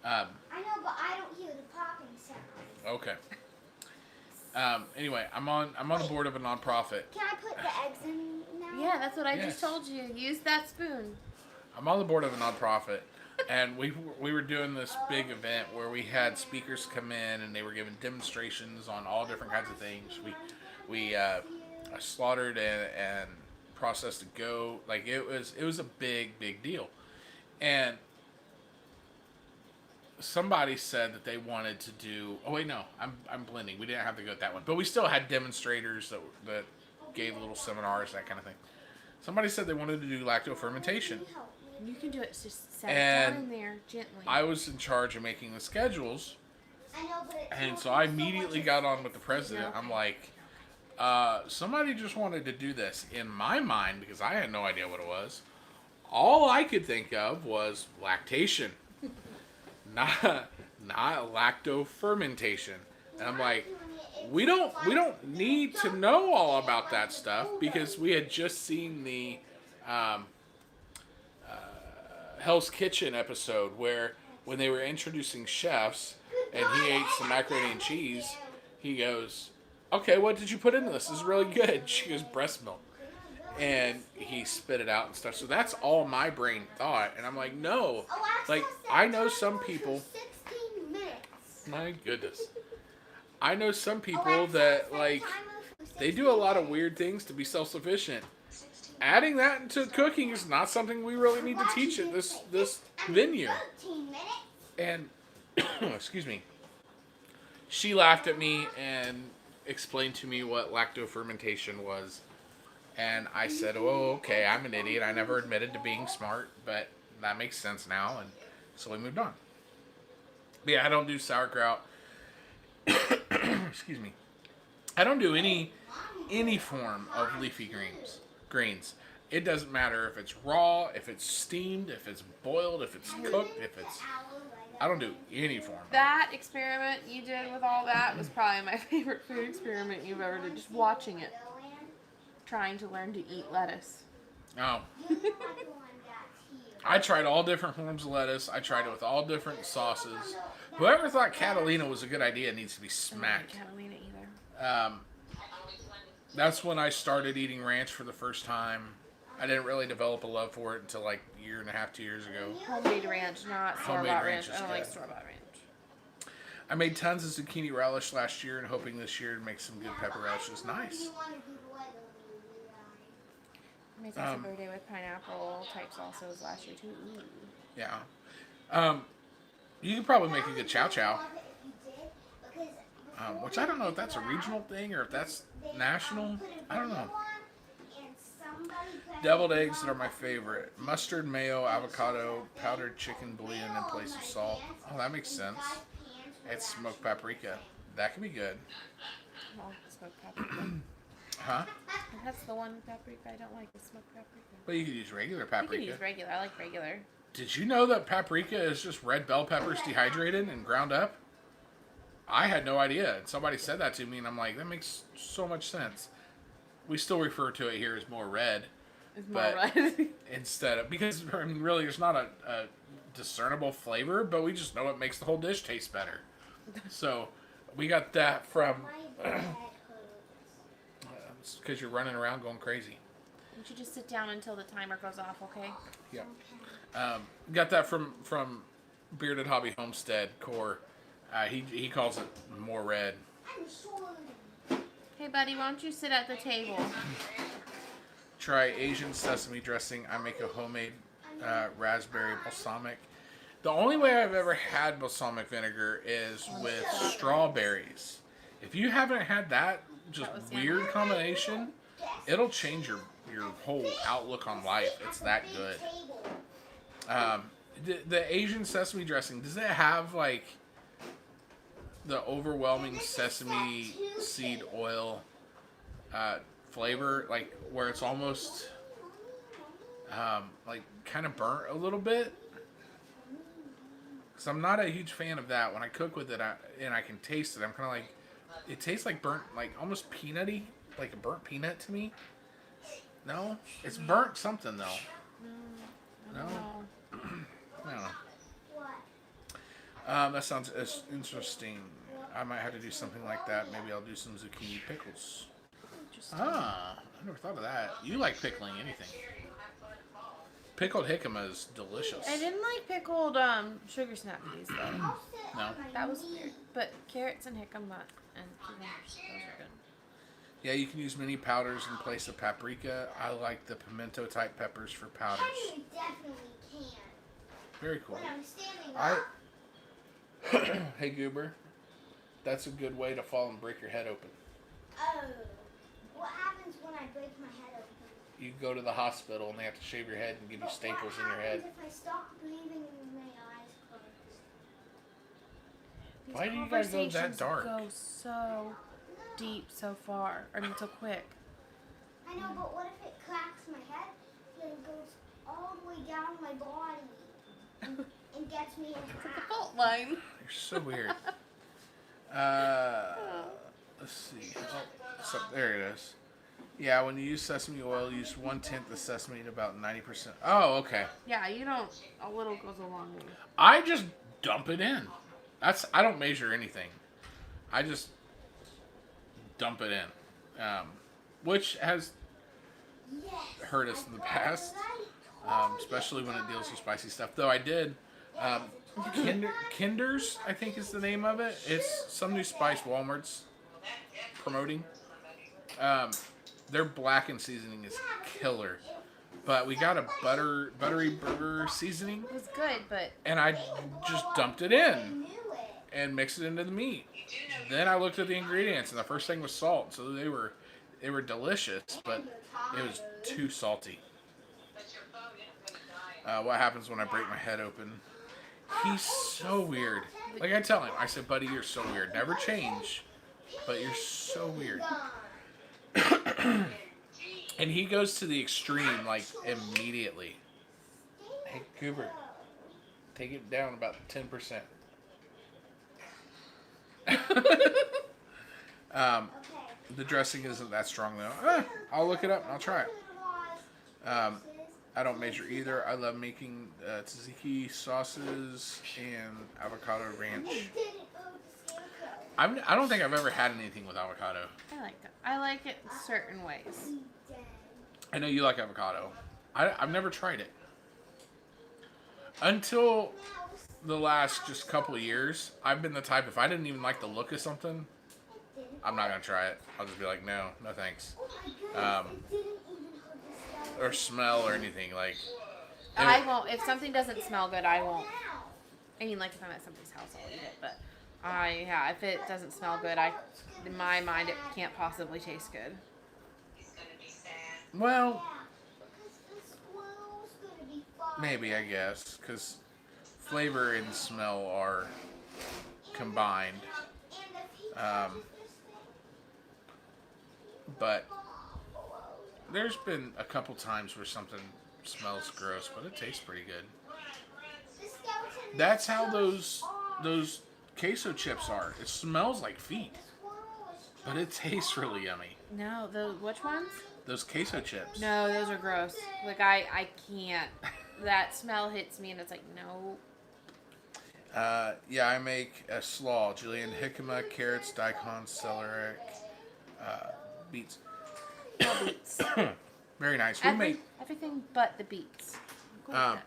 I know, but I don't hear the popping sound. Okay. Anyway, I'm on the board of a nonprofit. Can I put the eggs in now? Yeah, that's what I Yes. just told you. Use that spoon. I'm on the board of a nonprofit, and we were doing this big event where we had speakers come in and they were giving demonstrations on all different kinds of things. We slaughtered and processed a goat. Like it was a big deal, and somebody said that they wanted to do. Oh wait, no, I'm blending. We didn't have to go with that one, but we still had demonstrators that gave little seminars, that kind of thing. Somebody said they wanted to do lacto fermentation. You can do it. Just set it And down in there gently. I was in charge of making the schedules, I know, but it's and not- so I it's so immediately much got on with the president. No. I'm like, somebody just wanted to do this. In my mind, because I had no idea what it was, all I could think of was lactation, not lacto fermentation. And I'm like, we don't need to know all about that stuff because we had just seen the Hell's Kitchen episode where when they were introducing chefs and he ate some macaroni and cheese, he goes, "Okay, what did you put into this? This is really good." She goes, "Breast milk." And he spit it out and stuff. So that's all my brain thought. And I'm like, no. Like, I know some people. 16 minutes. My goodness. I know some people that, like, they do a lot of weird things to be self-sufficient. Adding that into cooking is not something we really need to teach at this venue. 13 minutes. And, excuse me, she laughed at me and explained to me what lactofermentation was. And I said, oh, okay, I'm an idiot. I never admitted to being smart, but that makes sense now. And so we moved on. But yeah, I don't do sauerkraut. Excuse me. I don't do any form of leafy greens. greens. It doesn't matter if it's raw, if it's steamed, if it's boiled, if it's cooked, if it's... I don't do any form. That experiment you did with all that was probably my favorite food experiment you've ever did. Just watching it. Trying to learn to eat lettuce. Oh. I tried all different forms of lettuce. I tried it with all different sauces. Whoever thought Catalina was a good idea needs to be smacked. I don't like Catalina either. That's when I started eating ranch for the first time. I didn't really develop a love for it until like a year and a half, 2 years ago. Homemade ranch, not store-bought ranch. I don't like store-bought ranch. I made tons of zucchini relish last year and hoping this year to make some good pepper relishes. Nice. I made some birthday with pineapple type salsas last year too. Ooh. Yeah. You could probably make a good chow chow. Which I don't know if that's a regional thing or if that's national. I don't know. Deviled eggs that are my favorite. Mustard, mayo, avocado, powdered chicken bouillon in place of salt. Oh, that makes sense. It's smoked paprika. That could be good. I like smoked paprika. Huh? That's the one paprika I don't like, is smoked paprika. But you could use regular paprika. You can use regular. I like regular. Did you know that paprika is just red bell peppers dehydrated and ground up? I had no idea. Somebody said that to me, and I'm like, that makes so much sense. We still refer to it here as more red. It's more red. Instead of, because I mean, really, there's not a discernible flavor, but we just know it makes the whole dish taste better. So we got that from. It's because you're running around going crazy. You should just sit down until the timer goes off, okay? Yeah. Got that from Bearded Hobby Homestead Core. He calls it more red. Hey, buddy, why don't you sit at the table? Try Asian sesame dressing. I make a homemade raspberry balsamic. The only way I've ever had balsamic vinegar is with strawberries. If you haven't had that weird combination, it'll change your whole outlook on life. It's that good. The Asian sesame dressing, does it have like the overwhelming sesame seed oil flavor, like where it's almost like kind of burnt a little bit? Because I'm not a huge fan of that. When I cook with it and I can taste it, I'm kind of like, it tastes like burnt, like almost peanutty, like a burnt peanut to me. No? It's burnt something though. No? I don't know. That sounds interesting. I might have to do something like that. Maybe I'll do some zucchini pickles. I never thought of that. You like pickling anything. Pickled jicama is delicious. I didn't like pickled sugar snap peas though. No? That was weird. But carrots and jicama and cucumbers, those are good. Yeah, you can use mini powders in place of paprika. I like the pimento type peppers for powders. You definitely can. Very cool. When I'm standing up. Hey Goober, that's a good way to fall and break your head open. Oh. What happens when I break my head open? You go to the hospital and they have to shave your head and give you staples in your head. What happens if I stop breathing and my eyes closed? Why do you guys go that dark? Go so deep, so far. I mean, so quick. I know, but what if it cracks my head? Then it goes all the way down my body and gets me into half. Fault line. You're so weird. Let's see. Oh, so there it is. Yeah, when you use sesame oil, use 1/10 the sesame to about 90%. Oh, okay. Yeah, you don't. A little goes a long way. I just dump it in. I don't measure anything. I just dump it in, which has hurt us in the past, especially when it deals with spicy stuff. Though I did. Kinder's, I think is the name of it. It's some new spice Walmart's promoting. Their blackened seasoning is killer. But we got a buttery burger seasoning. It was good, but... And I just dumped it in and mixed it into the meat. Then I looked at the ingredients, and the first thing was salt. So they were delicious, but it was too salty. What happens when I break my head open? He's so weird. Like I tell him, I said, buddy, you're so weird. Never change, but you're so weird. And he goes to the extreme, like, immediately. Hey, Cooper, take it down about 10%. The dressing isn't that strong, though. I'll look it up and I'll try it. I don't measure either. I love making tzatziki sauces and avocado ranch. I don't think I've ever had anything with avocado. I like it. I like it certain ways. I know you like avocado. I've never tried it. Until the last just couple of years, I've been the type, if I didn't even like the look of something, I'm not going to try it. I'll just be like, no thanks. Or smell or anything. Like, I won't. If something doesn't smell good, I won't. I mean, like if I'm at somebody's house, I'll eat it. But if it doesn't smell good, in my mind, it can't possibly taste good. Well, maybe, I guess, because flavor and smell are combined. But there's been a couple times where something smells gross, but it tastes pretty good. That's how those queso chips are. It smells like feet, but it tastes really yummy. No, which ones? Those queso chips. No, those are gross. Like, I can't. That smell hits me, and it's like, no. Yeah, I make a slaw. Julienne jicama, carrots, daikon, celery, beets. No beets. Very nice. Everything but the beets. Cool with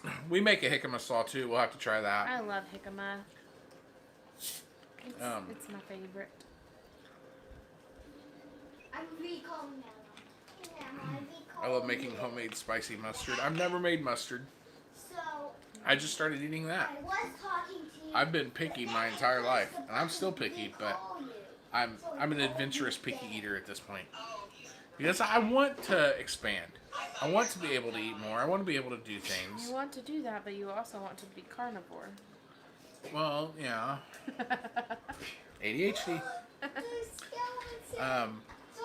that. We make a jicama slaw, too. We'll have to try that. I love jicama. It's my favorite. I love making homemade spicy mustard. I've never made mustard. I just started eating that. I've been picky my entire life, and I'm still picky, but I'm an adventurous picky eater at this point. Because I want to expand. I want to be able to eat more. I want to be able to do things. You want to do that, but you also want to be carnivore. Well, yeah. ADHD.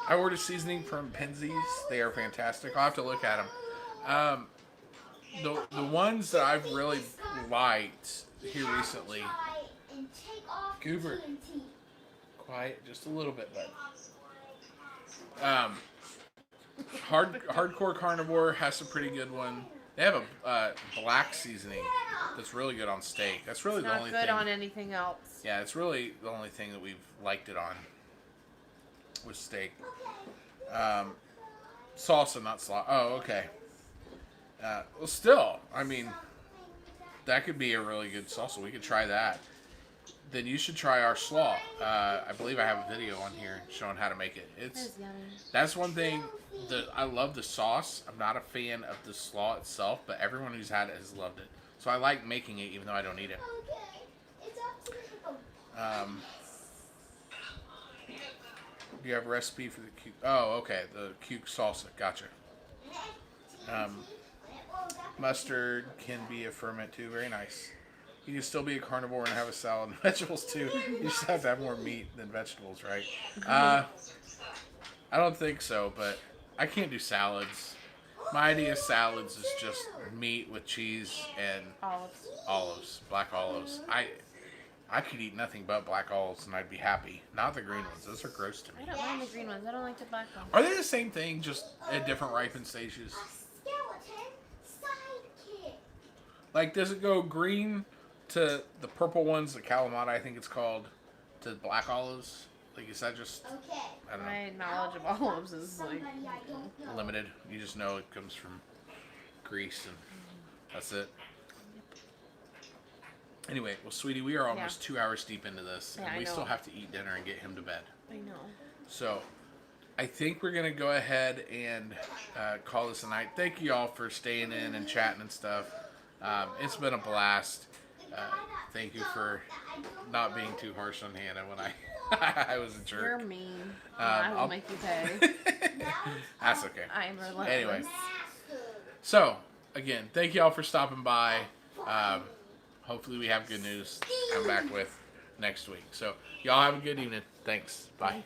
I ordered seasoning from Penzies. They are fantastic. I'll have to look at them. The ones that I've really liked here recently. Goober. Quiet just a little bit, bud. Hardcore Carnivore has some pretty good one. They have a black seasoning that's really good on steak. That's really the only thing. Not good on anything else. Yeah, it's really the only thing that we've liked it on was steak. Salsa, not slaw. Oh, okay. Well, still, I mean, that could be a really good salsa. We could try that. Then you should try our slaw. I believe I have a video on here showing how to make it. It's yummy. That's one thing. I love the sauce. I'm not a fan of the slaw itself, but everyone who's had it has loved it. So I like making it even though I don't eat it. Do you have a recipe for the cuke? Oh, okay. The cuke salsa. Gotcha. Mustard can be a ferment too. Very nice. You can still be a carnivore and have a salad and vegetables too. You just have to have more meat than vegetables, right? I don't think so, but I can't do salads. My idea of salads is just meat with cheese and olives, black olives. I could eat nothing but black olives and I'd be happy. Not the green ones. Those are gross to me. I don't mind the green ones. I don't like the black ones. Are they the same thing, just at different ripen stages? Like, does it go green to the purple ones, the Kalamata, I think it's called, to black olives? Like, is that just, I don't know. My knowledge of olives is, like, limited. You just know it comes from Greece, and that's it. Anyway, well, sweetie, we are almost 2 hours deep into this, and we still have to eat dinner and get him to bed. I know. So, I think we're going to go ahead and call this a night. Thank you all for staying in and chatting and stuff. It's been a blast. Thank you for not being too harsh on Hannah when I was a jerk. You're mean. I will make you pay. That's okay. I am relentless. Anyway. So, again, thank you all for stopping by. Hopefully we have good news to come back with next week. So, y'all have a good evening. Thanks. Bye.